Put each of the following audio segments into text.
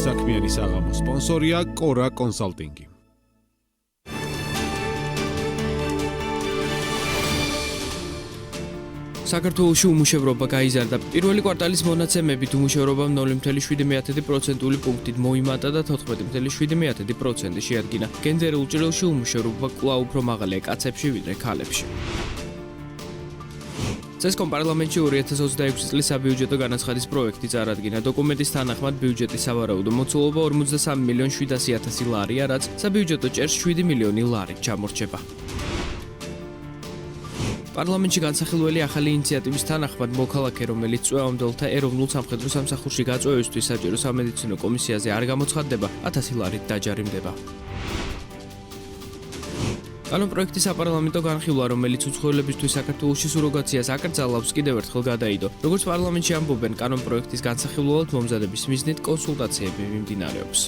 საქმიანი საღამოს სპონსორია კორა კონსალტინგი. საქართველოში უმუშევრობა გაიზარდა. პირველი კვარტალის მონაცემებით უმუშევრობამ 0.7% პუნქტით მოიმატა და 14.7% შეადგინა. გენდერულ ჭრილში უმუშევრობა კვლავ უფრო მაღალია კაცებში ვიდრე ქალებში. წესკომ პარლამენტში 2026 წლის საბიუჯეტო განაცხადის პროექტი წარადგინა. დოკუმენტის თანახმად ბიუჯეტის სავარაუდო მოცულობა 43.700.000 ლარია, რაც საბიუჯეტო ჭერს 7 მილიონი ლარით ჩამორჩება. პარლამენტში განსახილველი ახალი ინიციატივის თანახმად მოქალაქე, რომელიც წვევამდელთა ეროვნულ სამხედრო სამსახურში გაწვევისთვის საჯარო სამედიცინო კომისიაზე არ გამოცხადდება, 1000 ლარით დაჯარიმდება. კანონპროექტი საპარლამენტო განხილვა, რომელიც უცხოელებისთვის საქართველოში სუროგაციას აკრძალავს, კიდევ ერთხელ გადაიდო. როგორც პარლამენტში ამბობენ, კანონპროექტის განსახილველად მომზადების მიზნით კონსულტაციები მიმდინარეობს.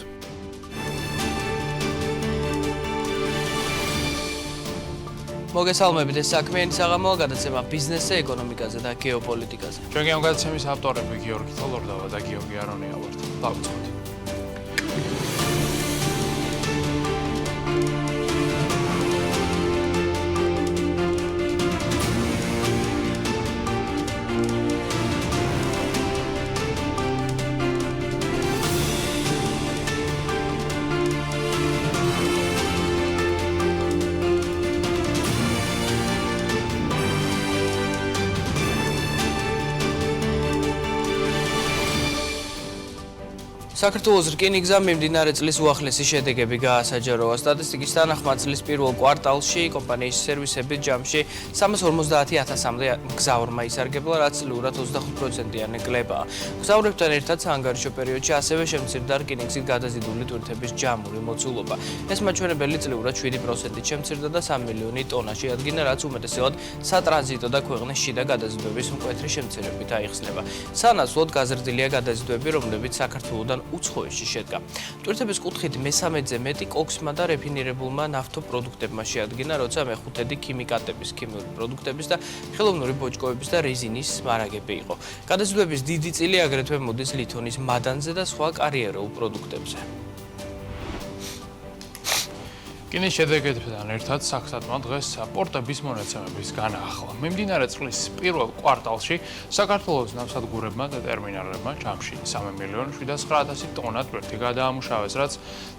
მოგესალმებით, ეს საქმიანი საღამოა, გადაცემა ბიზნესზე, ეკონომიკაზე და გეოპოლიტიკაზე. ჩვენი ამ გადაცემის ავტორები გიორგი თოლორდავა და გიორგი არონია ვართ. დავიწყოთ. საქართველოს რკინიგზამ მიმდინარე წლის უახლესი შედეგები გაასაჯაროა. სტატისტიკის თანახმად წლის პირველ კვარტალში კომპანიის სერვისებით ჯამში 350,000-მდე მგზავრმა ისარგებლა, რაც წლიურად 25%-იანი კლებაა. მგზავრებთან ერთად საანგარიშო პერიოდში ასევე შემცირდა რკინიგზით გადაზიდული ტვირთების ჯამური მოცულობა. ეს მაჩვენებელი წლიურად 7%-ით შემცირდა და 3 მილიონი ტონა შეადგინა, რაც უმეტესად სატრანზიტო და ქვეყნის შიდა გადაზიდვების მკვეთრი შემცირებით აიხსნება. სანაცვლოდ გაზრდილია გადაზიდვები, რომლებიც საქართველოდან უცხოეთში შედგა. ტვირთების კუთხით მესამედზე მეტი კოქსმა და რეფინირებულმა ნავთობპროდუქტებმა შეადგინა, როცა მეხუთედი ქიმიკატების, ქიმიური პროდუქტების და ხელოვნური ბოჭკოების და რეზინის მარაგები იყო. გადაზიდვების დიდი წილი აგრეთვე მოდის ლითონის მადანზე და სხვა კარიერულ პროდუქტებზე. რკინის შედეგებთან ერთად საქსადმა დღეს პორტების მონაცემების განაახლა. მიმდინარე წლის პირველ კვარტალში საქართველოს ნავსადგურებმა და ტერმინალებმა ჯამში 3.709.000 ტონა ტვირთი გადაამუშავეს, რაც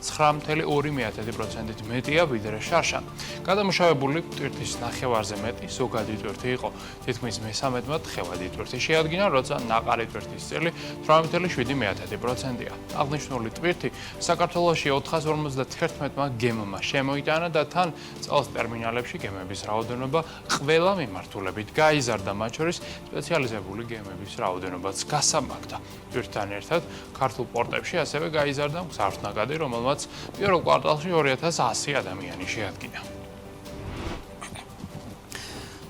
9.2%-ით მეტია ვიდრე შარშან. გადამუშავებული ტვირთის ნახევარზე მეტი ზოგადი ტვირთი იყო. თითქმის მესამედმა თხევადი ტვირთი შეადგინა, როცა ნაყარი ტვირთის წილი 8.7%-ია. აღნიშნული ტვირთი საქართველოში 451-მა გემმა მოიტანა და თან წელს ტერმინალებში გემების რაოდენობა ყველა მიმართულებით გაიზარდა, მათ შორის სპეციალიზებული გემების რაოდენობაც გასამაგდა. ტვირთთან ერთად ქართულ პორტებში ასევე გაიზარდა მგზავრთნაკადი, რომელმაც პირველ კვარტალში 2100 ადამიანი შეადგინა.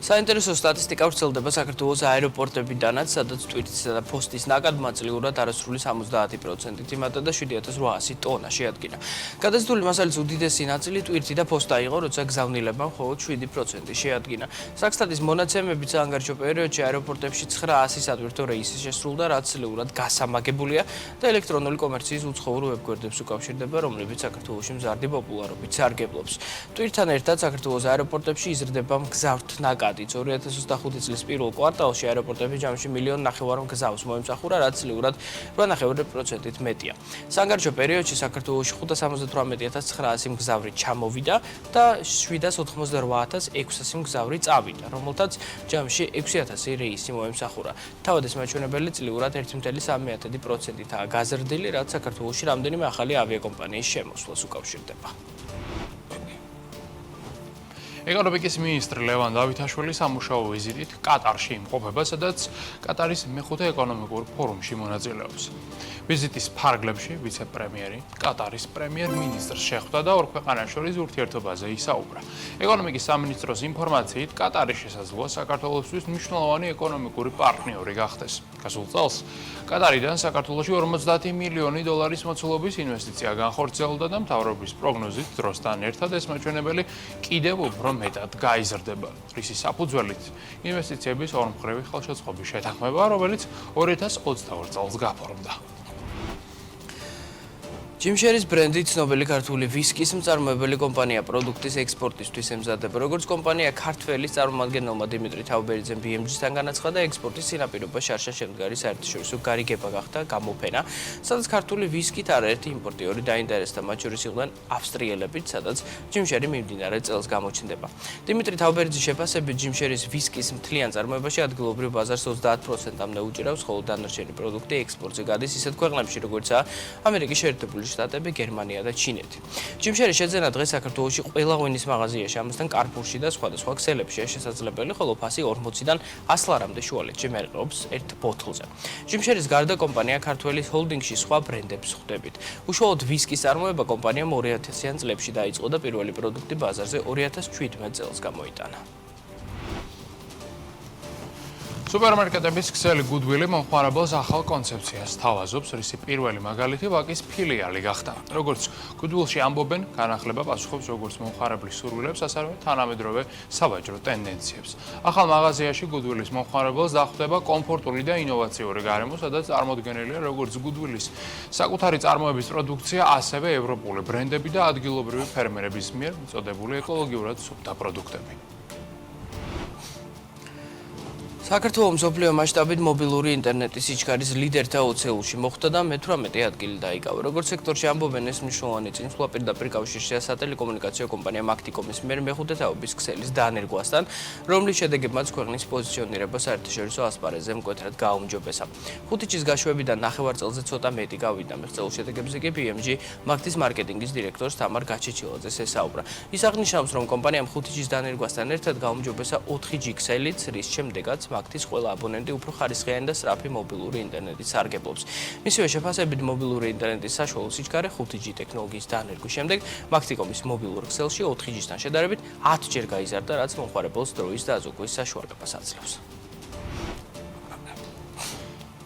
საინტერესო სტატისტიკა ვრცელდება საქართველოს აეროპორტებიდანაც, სადაც ტვირთისა და ფოსტის ნაკადმა წლიურად არასრული 70%-ით იმატა და 7800 ტონა შეადგინა. გადაზიდული მასალის უდიდესი ნაწილი ტვირთი და ფოსტა იყო, როცა გზავნილებმა მხოლოდ 7% შეადგინა. საქსტატის მონაცემებით საანგარიშო პერიოდში აეროპორტებში 900 სატვირთო რეისი შესრულდა, რაც წლიურად გასამაგებულია და ელექტრონული კომერციის უცხოურ ვებგვერდებს უკავშირდება, რომლებიც საქართველოში მზარდი პოპულარობით სარგებლობს. ტვირთთან ერთად საქართველოს აეროპორტებში იზრდება მგზავრთნაკადი. 2025 წლის პირველ კვარტალში აეროპორტები ჯამში 1.5 მილიონი მგზავრს მოემსახურა, რაც წლიურად 8.5%-ით მეტია. საანგარიშო პერიოდში საქართველოში 578,900 მგზავრი ჩამოვიდა და 788,600 მგზავრი წავიდა, რომელთაც ჯამში 6,000 რეისი მოემსახურა. თავად ეს მაჩვენებელი წლიურად 1.3%-ითაა გაზრდილი, რაც საქართველოში რამდენიმე ახალი ავიაკომპანიის შემოსვლას უკავშირდება. ეკონომიკის მინისტრი ლევან დავითაშვილი სამუშაო ვიზიტით კატარში იმყოფება, სადაც კატარის მეხუთე ეკონომიკურ ფორუმში მონაწილეობს. ვიზიტის ფარგლებში ვიცე-პრემიერი კატარის პრემიერ-მინისტრს შეხვდა და ორ ქვეყანას შორის ურთიერთობაზე ისაუბრა. ეკონომიკის სამინისტროს ინფორმაციით, კატარი შესაძლოა საქართველოსთვის მნიშვნელოვანი ეკონომიკური პარტნიორი გახდეს. გასულ წელს კატარიდან საქართველოში 50 მილიონი დოლარის მოცულობის ინვესტიცია განხორციელდა და მთავრობის პროგნოზით დროსთან ერთად ეს მაჩვენებელი კიდევ უფრო მეტად გაიზრდება. რისის საფუძველით ინვესტიციების ორმხრივი ხელშეწყობის შეთანხმება, რომელიც 2022 წელს გაფორმდა. ჯიმშერის ბრენდი ცნობილი ქართული ვისკის მწარმოებელი კომპანია პროდუქტის ექსპორტისთვის ემზადება. Როგორც კომპანია ქართველის წარმომადგენელმა დიმიტრი თავბერიძემ BMG-თან განაცხადა, ექსპორტის წინაპირობა შარშან შემდგარი საერთაშორისო გარიგება გახდა გამოფენა, სადაც ქართული ვისკით არაერთი იმპორტიორი დაინტერესდა, მათ შორის იყვნენ ავსტრიელებიც, სადაც ჯიმშერი მიმდინარე წელს გამოჩნდება. დიმიტრი თავბერიძის შეფასებით, ჯიმშერის ვისკის მთლიან წარმოებაში ადგილობრივ ბაზარს 30%-მდე უჭირავს, ხოლო დანარჩენი პროდუქტი ექსპორტზე გადის ისეთ ქვეყნებში, როგორიცაა ამერიკის შეერთებული შტატები, გერმანია და ჩინეთი. ჯიმშერის შეძენა დღეს საქართველოში ყველა ღვინის მაღაზიაში, ამასთან კარფურში და სხვადასხვა ქსელებშია შესაძლებელი, ხოლო ფასი 40-დან 100 ლარამდე შუალედში მერყეობს ერთ ბოთლზე. ჯიმშერის გარდა კომპანია ქართველის ჰოლდინგში სხვა ბრენდებს ხვდებით. უშუალოდ ვისკის წარმოება კომპანიამ 2000-იან წლებში დაიწყო და პირველი პროდუქტი ბაზარზე 2017 წელს გამოიტანა. სუპერმარკეტების ქსელი Goodwill მომხმარებელს ახალ კონცეფციას თავაზობს, რისი პირველი მაგალითი ვაკის ფილიალი გახდა. როგორც Goodwill-ში ამბობენ, განახლება პასუხობს როგორც მომხმარებლის სურვილებს, ასევე თანამედროვე სავაჭრო ტენდენციებს. ახალ მაღაზიაში Goodwill-ის მომხმარებელს დახვდება კომფორტული და ინოვაციური გარემო, სადაც წარმოდგენილია როგორც Goodwill-ის საკუთარი წარმოების პროდუქცია, ასევე ევროპული ბრენდები და ადგილობრივი ფერმერების მიერ მიწოდებული ეკოლოგიურად სუფთა პროდუქტები. საქართველოს მსოფლიო მასშტაბით მობილური ინტერნეტის სიჩქარის ლიდერთა ოცეულში მოხვდა და მე-18 ადგილი დაიკავა. როგორც სექტორში ამბობენ, ეს მნიშვნელოვანი წინსვლა პირდაპირ კავშირშია სატელეკომუნიკაციო კომპანია Makticom-ის მიერ მეხუთე თაობის ქსელის დანერგვასთან, რომლის შედეგებმაც ქვეყნის პოზიციონირება საერთაშორისო ასპარეზზე მკვეთრად გააუმჯობესა. 5 თვის გაშვებიდან ნახევარ წელზე ცოტა მეტი გავიდა. მიღწეულ შედეგებზე კი BMG Maktis მარკეტინგის დირექტორს თამარ გაჩეჩილაძეს ესაუბრა. ის აღნიშნავს, რომ კომპანიამ 5 თვის დანერგვასთან ერთად გააუმჯობესა 4G ქსელიც, რის შემდეგაც Maktis ყველა აბონენტი უფრო ხარისხიანი და სწრაფი მობილური ინტერნეტით სარგებლობს. მისივე შეფასებით მობილური ინტერნეტის საშუალო სიჩქარე 5G ტექნოლოგიის დანერგვის შემდეგ Makticom-ის მობილურ ქსელში 4G-სთან შედარებით 10 ჯერ გაიზარდა, რაც მომხმარებელს დროის დაზოგვის საშუალებას აძლევს.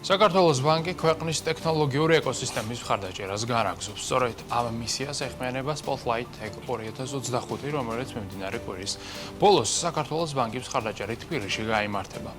საქართველოს ბანკი ქვეყნის ტექნოლოგიური ეკოსისტემის მხარდაჭერას განაგზობს. სწორედ ამ მისიას ეხმიანება Spotlight Tech 2025, რომელიც მიმდინარე კვირის ბოლოს საქართველოს ბანკის მხარდაჭერით თბილისში გაიმართება.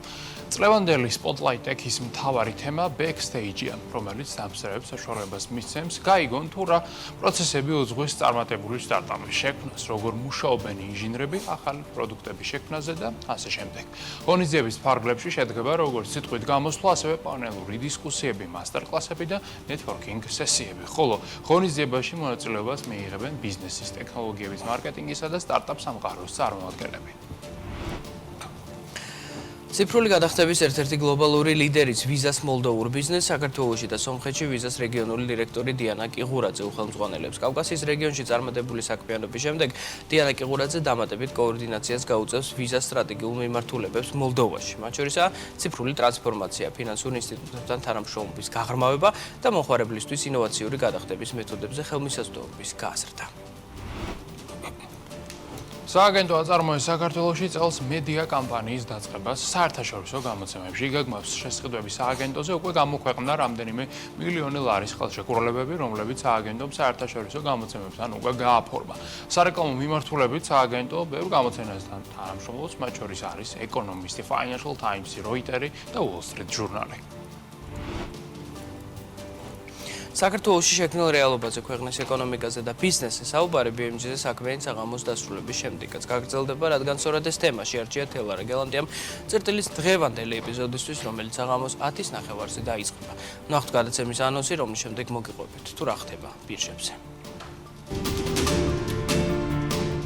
წლევანდელი Spotlight Tech-ის მთავარი თემა Backstage-ია, რომელიც დამსწრეებს საშუალებას მისცემს გაიგონ თუ რა პროცესები უძღვის წარმატებული სტარტაპის შექმნას, როგორ მუშაობენ ინჟინრები ახალი პროდუქტების შექმნაზე და ასე შემდეგ. ღონისძიების ფარგლებში შედგება როგორც სიტყვით გამოსვლა, ასევე პანელური დისკუსიები, მასტერკლასები და ნეტვორკინგ სესიები. ხოლო ღონისძიებაში მონაწილეობას მიიღებენ ბიზნესის, ტექნოლოგიების, მარკეტინგისა და სტარტაპ სამყაროს წარმომადგენლები. ციფრული გადახდების ერთ-ერთი გლობალური ლიდერიც ვიზას მოლდოვურ ბიზნესს საქართველოში და სომხეთში ვიზას რეგიონული დირექტორი დიანა კიღურაძე უხელმძღვანელებს. კავკასიის რეგიონში წარმატებული საქმიანობის შემდეგ დიანა კიღურაძე დამატებით კოორდინაციას გაუწევს ვიზას სტრატეგიულ მიმართულებებს მოლდოვაში. მათ შორისაა ციფრული ტრანსფორმაცია, ფინანსურ ინსტიტუტებთან თანამშრომლობის გაღრმავება და მომხმარებლისთვის ინოვაციური გადახდების მეთოდებზე ხელმისაწვდომობის გაზრდა. სააგენტო აწარმოებს საქართველოში წელს მედია კამპანიის დაწყებას საერთაშორისო გამოცემებში. გაგმავს შესყიდვების სააგენტოზე უკვე გამოქვეყნდა რამდენიმე მილიონი ლარის ხელშეკრულებები, რომლებიც სააგენტომ საერთაშორისო გამოცემებთან უკვე გააფორმა. სარეკლამო მიმართულებით სააგენტო ბევრ გამოცემასთან თანამშრომლობს, მათ შორის არის ეკონომისტი, Financial Times, Reuters და Wall Street ჟურნალი. საქართველოში შექმნილ რეალობაზე, ქვეყნის ეკონომიკაზე და ბიზნესზე საუბარი BMG-ზე საქმიანი საღამოს დასრულების შემდეგაც გაგრძელდება, რადგან სწორედ ეს თემა შეარჩია თელარა გელანდიამ წერტილის დღევანდელი ეპიზოდისთვის, რომელიც საღამოს 10:30-ზე დაიწყება. ნახოთ გადაცემის ანონსი, რომლის შემდეგ მოგიყვებით თუ რა ხდება ბირჟებზე.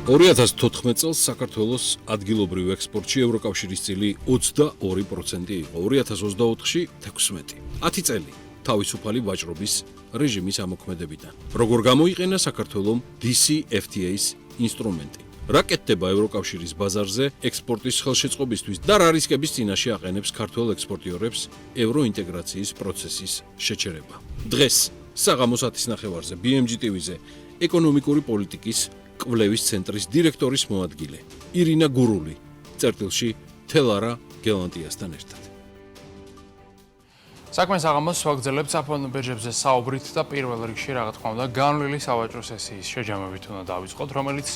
2014 წელს საქართველოს ადგილობრივ ექსპორტში ევროკავშირის წილი 22% იყო, 2024-ში 16. 10 წელი თავისუფალი ვაჭრობის რეჟიმის ამოქმედებიდან. როგორ გამოიყენა საქართველოს DCFTA-ის ინსტრუმენტი? რა კეთდება ევროკავშირის ბაზარზე ექსპორტის ხელშეწყობისთვის და რა რისკების წინაშე აყენებს ქართველ ექსპორტიორებს ევროინტეგრაციის პროცესის შეჩერება? დღეს საღამოს 10:30-ზე BMG TV-ზე ეკონომიკური პოლიტიკის კვლევის ცენტრის დირექტორის მოადგილე ირინა გურული წერტილში თელარა გელანტიასთან ერთად. საქმე საღამოს ვაგრძელებთ საფონდო ბირჟებზე საუბრით და პირველ რიგში რა თქმა უნდა განვლილი სავაჭრო სესიის შეჯამებით უნდა დავიწყოთ, რომელიც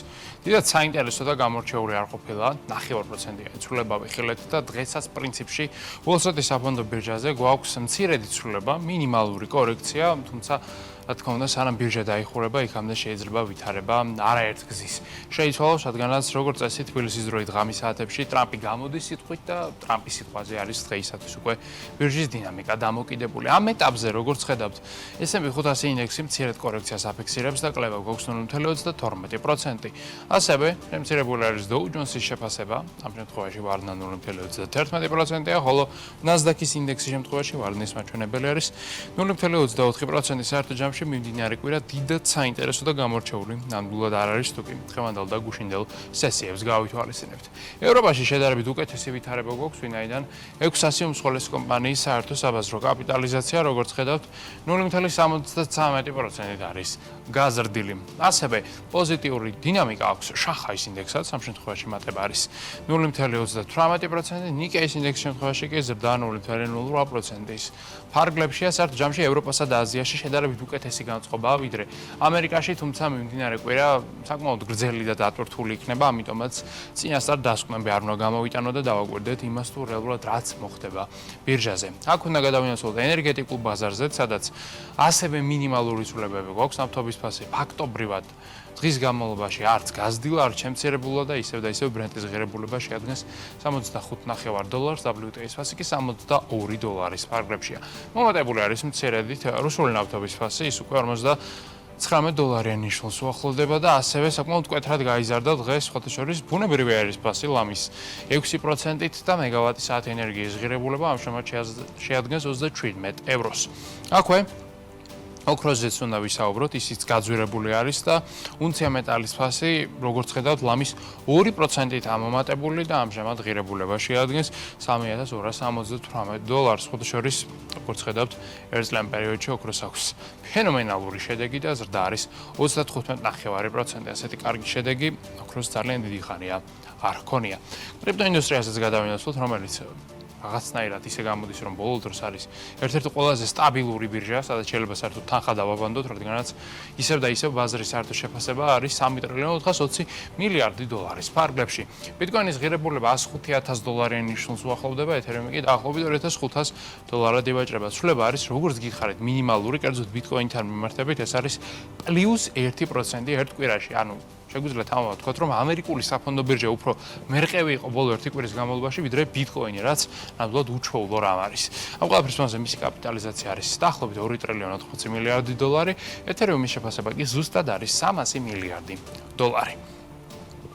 დიდად საინტერესო და გამორჩეული არ ყოფილა, 9% ცვლილება ვიხილეთ და დღესაც პრინციპში Wall Street-ის საფონდო ბირჟაზე გვაქვს მცირედი ცვლილება, მინიმალური კორექცია, თუმცა რა თქმა უნდა, სანამ ბირჟა დაიხურება, იქამდე შეიძლება ვითარება არაერთ გზის. შეიცვალოს, რადგანაც როგორც წესი თბილისის დროით ღამის საათებში ტრამპი გამოდის სიტყვით და ტრამპის სიტყვაზე არის დღეისათვის უკვე ბირჟის დინამიკა დამოკიდებული. ამ ეტაპზე, როგორც ხედავთ, S&P 500 ინდექსი მცირედ კორექციას აფიქსირებს და კლება გვაქვს 0.22%. ასევე შემცირებული არის Dow Jones-ის შეფასება, ამ შემთხვევაში ვარდნა 0.31%-ია, ხოლო Nasdaq-ის ინდექსის შემთხვევაში ვარდნის მაჩვენებელი არის 0.24%. საერთო ჯამში მიმდინარე კვირა დიდად საინტერესო და გამორჩეული ნამდვილად არ არის თუკი დღევანდელ და გუშინდელ სესიებს გავითვალისწინებთ. ევროპაში შედარებით უკეთესი ვითარება გვაქვს, ვინაიდან 600 უმსხვილესი კომპანიის საერთო საბაზრო კაპიტალიზაცია, როგორც ხედავთ, 0.73% არის გაზრდილი. ასევე პოზიტიური დინამიკა აქვს შანხაის ინდექსსაც, ამ შემთხვევაში მატება არის 0.38%, ნიკეის ინდექსის შემთხვევაში კი ზრდა 0.08%-ის. ფარგლებშია საერთო ჯამში ევროპასა და აზიაში შედარებით უკეთესი განწყობაა ვიდრე ამერიკაში, თუმცა მიმდინარე კვირა საკმაოდ გრძელი და დატვირთული იქნება, ამიტომაც წინასწარ დასკვნები არ უნდა გამოვიტანო და დავაკვირდეთ იმას, თუ რეალურად რაც მოხდება ბირჟაზე. აქ უნდა გადავინაცვლოთ ენერგეტიკულ ბაზარზე, სადაც ასევე მინიმალური ცვლილებები გვაქვს, ნავთობის ფასი ფაქტობრივად დღის განმავლობაში არც გაზრდილა, არც შემცირებულა და ისევ ბრენტის ღირებულება შეადგენს $65.9, WTI-ის ფასი კი $62 ფარგლებშია. მომატებული არის მცირედით რუსული ნავთობის ფასი, ის უკვე $59 ნიშნულს უახლოვდება და ასევე საკმაოდ მკვეთრად გაიზარდა დღეს სხვათა შორის ბუნებრივი აირის ფასი ლამის 6%-ით და მეგავატი საათი ენერგიის ღირებულება ამჟამად შეადგენს €27. აქვე ოქროზეც უნდა ვისაუბროთ, ისიც გაძვირებული არის და უნცია მეტალის ფასი, როგორც ხედავთ, ლამის 2%-ით ამომატებული და ამჟამად ღირებულება შეადგენს $3278. სხვათა შორის, როგორც ხედავთ, ერთწლიან პერიოდში ოქროს აქვს ფენომენალური შედეგი და ზრდა არის 35.9%. ასეთი კარგი შედეგი ოქროს ძალიან დიდი ხანია არ ჰქონია. კრიპტოინდუსტრიასაც გადავინაცვლოთ, რომელიც რაღაცნაირად ისე გამოდის, რომ ბოლო დროს არის ერთ-ერთი ყველაზე სტაბილური ბირჟა, სადაც შეიძლება საერთოდ თანხა დავაბანდოთ, რადგანაც ისევ და ისევ ბაზრის საერთო შეფასება არის $3.420 მილიარდი. ფარგლებში ბიტკოინის ღირებულება $105,000 ნიშნულს უახლოვდება, ეთერიუმი კი დაახლოებით $2,500 იბაჭრება. ცვლილება არის, როგორც გითხარით, მინიმალური, კერძოდ ბიტკოინთან მიმართებით, ეს არის +1% ერთ კვირაში, ანუ შეგვიძლია თამამად ვთქვათ, რომ ამერიკული საფონდო ბირჟა უფრო მერყევი იყო ბოლო ერთი კვირის განმავლობაში, ვიდრე ბიტკოინი, რაც ნამდვილად უჩვეულო რამ არის. ამ ყველაფრის ფონზე მისი კაპიტალიზაცია არის დაახლოებით $2.80 მილიარდი, ეთერიუმის შეფასება კი ზუსტად არის $300 მილიარდი.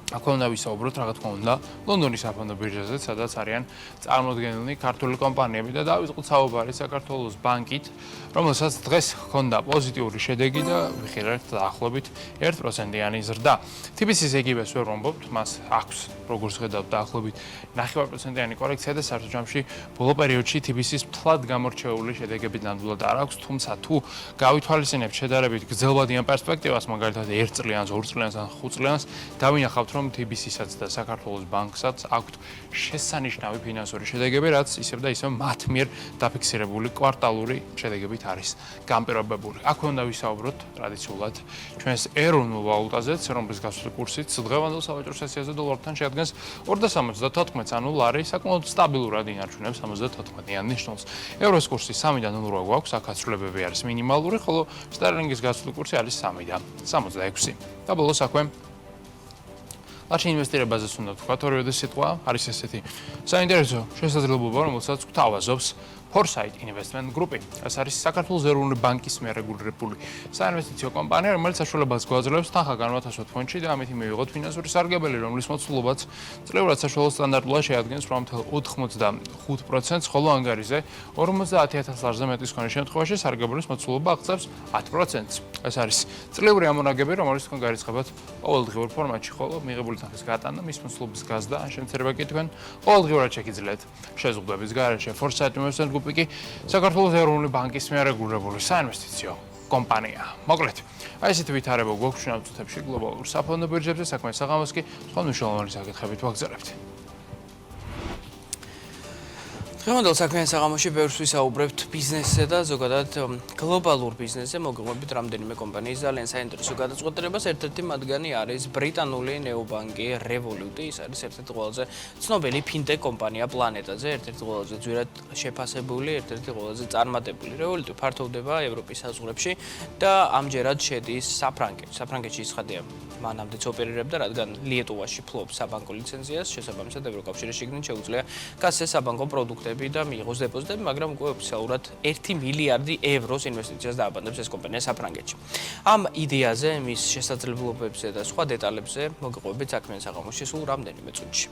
აქ უნდა ვისაუბროთ, რა თქმა უნდა, ლონდონის საფონდო ბირჟაზე, სადაც არიან წარმოდგენილნი ქართული კომპანიები და დავიწყოთ საუბარი საქართველოს ბანკით, რომელსაც დღეს ჰქონდა პოზიტიური შედეგი და ვიხილეთ დაახლოებით 1%-იანი ზრდა. TBC-ს იგივეს ვერ ვამბობთ, მას აქვს, როგორც ხედავთ, დაახლოებით 0.5%-იანი კორექცია და საერთო ჯამში ბოლო პერიოდში TBC-ს ფლად გამორჩეული შედეგები ნამდვილად არ აქვს, თუმცა თუ გავითვალისწინებთ შედარებით გრძელვადიან პერსპექტივას, მაგალითად 1 წლიანს, 2 წლიანს ან 5 წლიანს, დავინახავთ, რომ TBC-საც და საქართველოს ბანკსაც აქვთ შესანიშნავი ფინანსური შედეგები, რაც ისევ და ისევ მათ მიერ დაფიქსირებული კვარტალური შედეგებით არის გამპირობებული. აქ უნდა ვისაუბროთ ტრადიციულად ჩვენს ეროვნულ ვალუტაზეც, რომლის გასული კურსიც დღევანდელ სავაჭრო სესიაზე დოლართან შეადგენს 2.74, ანუ ლარი საკმაოდ სტაბილურად ინარჩუნებს 74-იან ნიშნულს. ევროს კურსი 3-დან 0 გვაქვს, აქაც ცვლილებები არის მინიმალური, ხოლო სტერლინგის გასული კურსი არის 3-დან 66. და ბოლოს აქვე ლარჩი ინვესტირებაზე უნდა ვთქვათ, ორივე სიტყვა არის ესეთი საინტერესო შესაძლებლობა, რომელსაც გვთავაზობს Foresight Investment Group-ი. ეს არის საქართველოს ეროვნული ბანკის მიერ რეგულირებული საინვესტიციო კომპანია, რომელიც საშუალებას გვაძლევს თანხა განვათავსოთ ფონდში და ამით მივიღოთ ფინანსური სარგებელი, რომლის მოცულობაც წლეურად საშუალო სტანდარტულად შეადგენს 8.85%, ხოლო ანგარიზე 50,000 ლარზე მეტის ქონის შემთხვევაში სარგებლის მოცულობა აღწევს 10%. ეს არის წლიური ამონაგები, რომელიც თქვენ გარიცხებათ ყოველდღიურ ფორმატში, ხოლო მიღებული თანხის გატანა, მის მოცულობის გაზრდა ან შემცირება კი თქვენ ყოველდღიურად შეგიძლიათ შეზღუდვების გარეშე. Foresight Investment Group კი საქართველოს ეროვნული ბანკის მიერ რეგულირებული საინვესტიციო კომპანია. მოკლედ, აი ესეთი ვითარება გვაქვს ჩვენს წუთებში გლობალურ საფონდო ბირჟებზე, საქმე საღამოს კი სხვა მნიშვნელოვანი საკითხებით ვაგრძელებთ. დღევანდელ საქმიან საღამოში ბევრს ვისაუბრებთ ბიზნესზე და ზოგადად გლობალურ ბიზნესზე მოგიყვებით რამდენიმე კომპანიის ძალიან საინტერესო გადაწყვეტილებას. ერთ-ერთი მათგანი არის ბრიტანული ნეობანკი Revolut. ის არის ერთ-ერთი ყველაზე ცნობილი ფინტექ კომპანია პლანეტაზე, ერთ-ერთი ყველაზე ძვირად შეფასებული, ერთ-ერთი ყველაზე წარმატებული. Revolut ფართოვდება ევროპის საზღვრებში და ამჯერად შედის საფრანგეთში ცხადია. მანამდეც ოპერირებდა, რადგან ლიეტუვაში ფლობს საბანკო ლიცენზიას, შესაბამისად ევროკავშირის შიგნით შეუძლია გასცეს საბანკო პროდუქტები და მიიღოს დეპოზიტები, მაგრამ უკვე ოფიციალურად 1 მილიარდი ევროს ინვესტიციას დააბანებს ეს კომპანია საფრანგეთში. ამ იდეაზე, მის შესაძლებლობებზე და სხვა დეტალებზე მოგიყვებით საქმიან საღამოში სულ რამდენიმე წუთში.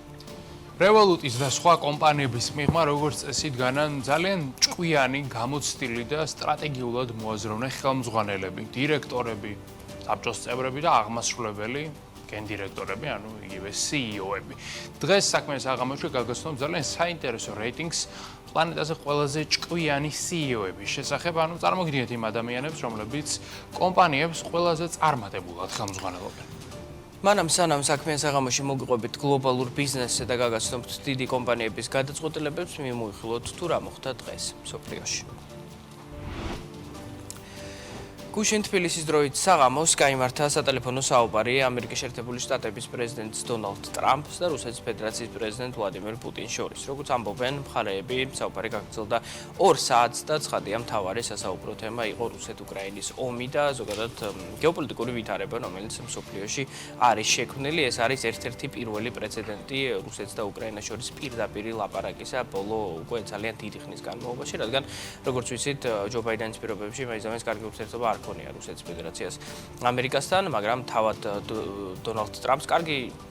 Revolut-ის და სხვა კომპანიების მიღმა როგორც წესი დგანან ძალიან ჭკვიანი, გამოცდილი და სტრატეგიულად მოაზროვნე ხელმძღვანელები, დირექტორები, საბჭოს წევრები და აღმასრულებელი გენდირექტორები, ანუ იგივე CEO-ები. დღეს საქმიან საღამოში გაგაცნობ ძალიან საინტერესო რეიტინგს პლანეტაზე ყველაზე ჭკვიანი CEO-ების შესახებ, ანუ წარმოგიდგენთ იმ ადამიანებს, რომლებიც კომპანიებს ყველაზე წარმატებულად ხელმძღვანელობენ. მანამ სანამ საქმიან საღამოში მოგიყვებით გლობალურ ბიზნესზე და გაგაცნობთ დიდი კომპანიების გადაწყვეტილებებს, მიმოიხილოთ თუ რა მოხდა დღეს მსოფლიოში. გუშინ თბილისის დროით საღამოს გაიმართა სატელეფონო საუბარი ამერიკის შეერთებული შტატების პრეზიდენტ დონალდ ტრამპს და რუსეთის ფედერაციის პრეზიდენტ ვლადიმერ პუტინს შორის. როგორც ამბობენ მხარეები, საუბარი გაგრძელდა 2 საათს და ცხადია მთავარი სასაუბრო თემა იყო რუსეთ-უკრაინის ომი და ზოგადად გეოპოლიტიკური ვითარება, რომელიც მსოფლიოში არის შექმნილი. ეს არის ერთ-ერთი პირველი პრეცედენტი რუსეთს და უკრაინას შორის პირდაპირ ლაპარაკისა ბოლო უკვე ძალიან დიდი ხნის განმავლობაში, რადგან როგორც ვიცით, ჯო ბაიდენის პირობებში მაინც კარგი ურთიერთობა არ ქონია რუსეთის ფედერაციას ამერიკასთან, მაგრამ თავად დონალდ ტრამპს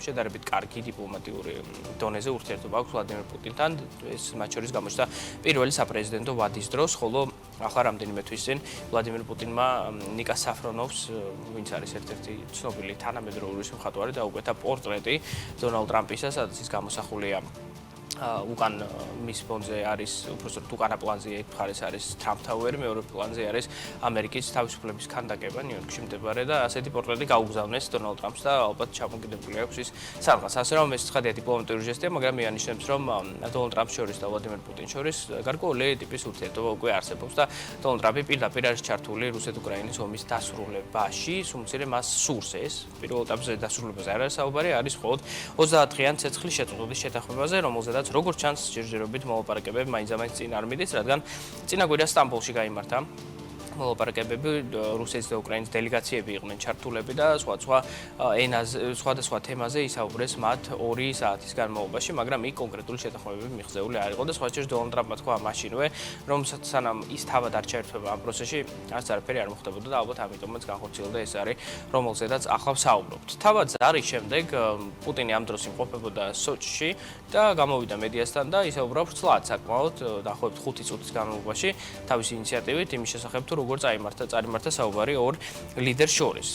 შედარებით კარგი დიპლომატიური დონეზე ურთიერთობა აქვს ვლადიმერ პუტინთან. ეს მათ შორის გამოჩნდა პირველი საპრეზიდენტო ვადის დროს, ხოლო ახლა რამდენიმე თვის წინ ვლადიმერ პუტინმა ნიკა საფრონოვს, ვინც არის ერთ-ერთი ცნობილი თანამედროვე მხატვარი, დაუკვეთა პორტრეტი დონალდ ტრამპისა, სადაც ის გამოსახულია უკან მის ფონზე არის უბრალოდ უკანა პლანზე ერთ მხარეს არის Trump Tower, მეორე პლანზე არის ამერიკის თავისუფლების ქანდაკება ნიუ-იორკში მდებარე და ასეთი პორტრეტი გაუგზავნეს დონალდ ტრამპს და ალბათ ჩამოკიდებული აქვს ის სადღაც. ასე რომ ეს ცხადია დიპლომატიური ჟესტია, მაგრამ მე ანიშნებს, რომ დონალდ ტრამპს შორის და ვლადიმერ პუტინს შორის გარკვეული ტიპის ურთიერთობა უკვე არსებობს და დონალდ ტრამპი პირდაპირ არის ჩართული რუსეთ-უკრაინის ომის დასრულებაში, სულ მას სურს ეს. პირველ ეტაპზე დასრულებაზე არ არის საუბარი, არის მხოლოდ 30 დღიან ცეცხლის შეწყვეტის შეთანხმებაზე, რომელზედაც როგორც ჩანს ჯერჯერობით მოლაპარაკებები მაინც-ამაინც წინ არ მიდის, რადგან წინა კვირა სტამბოლში გაიმართა მოლაპარაკებები, რუსეთის და უკრაინის დელეგაციები იყვნენ ჩართულები და სხვადასხვა თემაზე ისაუბრეს მათ 2 საათის განმავლობაში, მაგრამ იქ კონკრეტული შეთანხმებები მიღწეული არ იყო და სხვაჯერ დონალდ ტრამპმა თქვა მაშინვე, რომ სანამ ის თავად არ ჩაერთვება ამ პროცესში, არც არაფერი არ მოხდებოდა და ალბათ ამიტომაც განხორციელდა ეს არის, რომელზედაც ახლა ვსაუბრობთ. თავად ზარის შემდეგ პუტინი ამ დროს იმყოფებოდა სოჩში და გამოვიდა მედიასთან და ისაუბრა ვრცლად საკმაოდ დაახლოებით 5 წუთის განმავლობაში თავისი ინიციატივით იმის შესახებ, თუ როგორც წარიმართა საუბარი 2 ლიდერს შორის.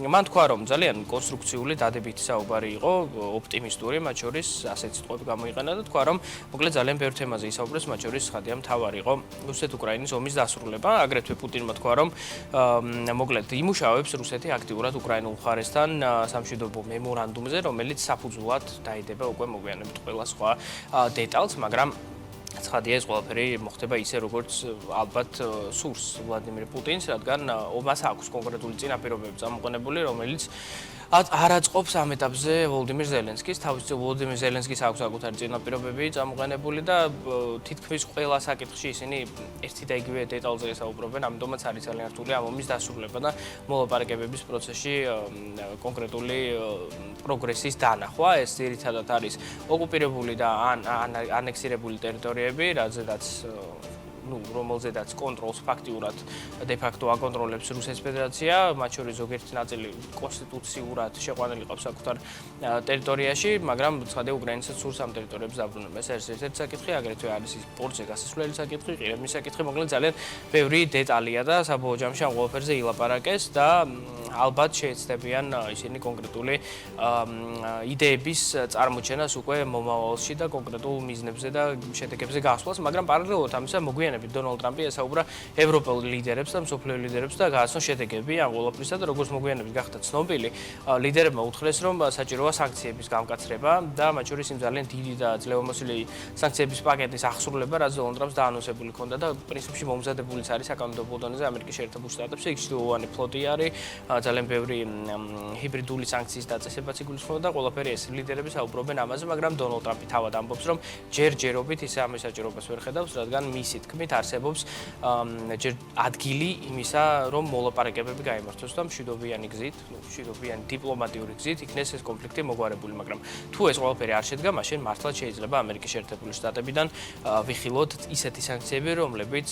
მან თქვა, რომ ძალიან კონსტრუქციული დადებითი საუბარი იყო, ოპტიმისტური, მათ შორის ასეთ სიტყვები გამოიყენა და თქვა, რომ მოკლედ ძალიან ბევრ თემაზე ისაუბრეს, მათ შორის ხადია მთავარი იყო რუსეთ-უკრაინის ომის დასრულება. აგრეთვე პუტინმა თქვა, რომ მოკლედ იმუშავებს რუსეთი აქტიურად უკრაინულ მხარესთან სამშვიდობო მემორანდუმზე, რომელიც საფუძვლად დაიდება უკვე მოგვიანებით ყველა სხვა დეტალს, მაგრამ ცხადია ეს ყველაფერი მოხდება ისე, როგორც ალბათ სურს ვლადიმერ პუტინს, რადგან მას აქვს კონკრეტული წინაპირობები წამოყენებული, რომელიც არ აწყობს ამ ეტაპზე ვოლოდიმირ ზელენსკის. თავის ვოლოდიმირ ზელენსკის აქვს საკუთარი წინაპირობები წამოყენებული და თითქმის ყველა საკითხში ისინი ერთი და იგივე დეტალზე ესაუბრებენ, ამიტომაც არის ძალიან რთული ამ ომის დასრულება და მოლაპარაკებების პროცესში კონკრეტული პროგრესის დანახვა. ეს ძირითადად არის ოკუპირებული და ანექსირებული ტერიტორიები, რომელზედაც კონტროლს ფაქტიურად დე-ფაქტო აკონტროლებს რუსეთის ფედერაცია, მათ შორის ზოგიერთი ნაწილი კონსტიტუციურად შეყვანილი ყავს საკუთარ ტერიტორიაში, მაგრამ ცხადია უკრაინასაც სურს ამ ტერიტორიებს დაბრუნება. ეს არის ერთ-ერთი საკითხი, აგრეთვე არის ის პორტზე გასასვლელი საკითხი, ყირიმის საკითხი, მოკლედ ძალიან ბევრი დეტალია და საბოლოო ჯამში ამ ყველაფერზე ილაპარაკეს და ალბათ შეეცდებიან ისინი კონკრეტული იდეების წარმოჩენას უკვე მომავალში და კონკრეტულ მიზნებზე და შედეგებზე გასვლას, მაგრამ პარალელურად ამისა მოგვიანებით მოგვიანებით დონალდ ტრამპი ესაუბრა ევროპელ ლიდერებს და მსოფლიო ლიდერებს და გააცნო შედეგები ამ ყველაფრისა და როგორც მოგვიანებით გახდა ცნობილი, ლიდერებმა უთხრეს, რომ საჭიროა სანქციების გამკაცრება და მათ შორის იმ ძალიან დიდი და ძლევამოსილი სანქციების პაკეტის აღსრულება, რაც დონალდ ტრამპს დაანონსებული ჰქონდა და პრინციპში მომზადებულიც არის საკანონმდებლო დონეზე ამერიკის შეერთებულ შტატებში. იქ ჩრდილოვანი ფლოტი არის, ძალიან ბევრი ჰიბრიდული სანქციის დაწესებაც იგულისხმება და ყველაფერი ეს ლიდერები საუბრობენ ამაზე, მაგრამ დონალდ ტრამპი თავად ამბობს, რომ ჯერჯერობით ისე ამის საჭიროებას ვერ ხედავს, რადგან მისი თქმით არსებობს ჯერ ადგილი იმისა, რომ მოლაპარაკებები გაიმართოს და მშვიდობიანი გზით, მშვიდობიანი დიპლომატიური გზით იქნეს ეს კონფლიქტი მოგვარებული, მაგრამ თუ ეს ყველაფერი არ შედგა, მაშინ მართლაც შეიძლება ამერიკის შეერთებული შტატებიდან ვიხილოთ ისეთი სანქციები, რომლებიც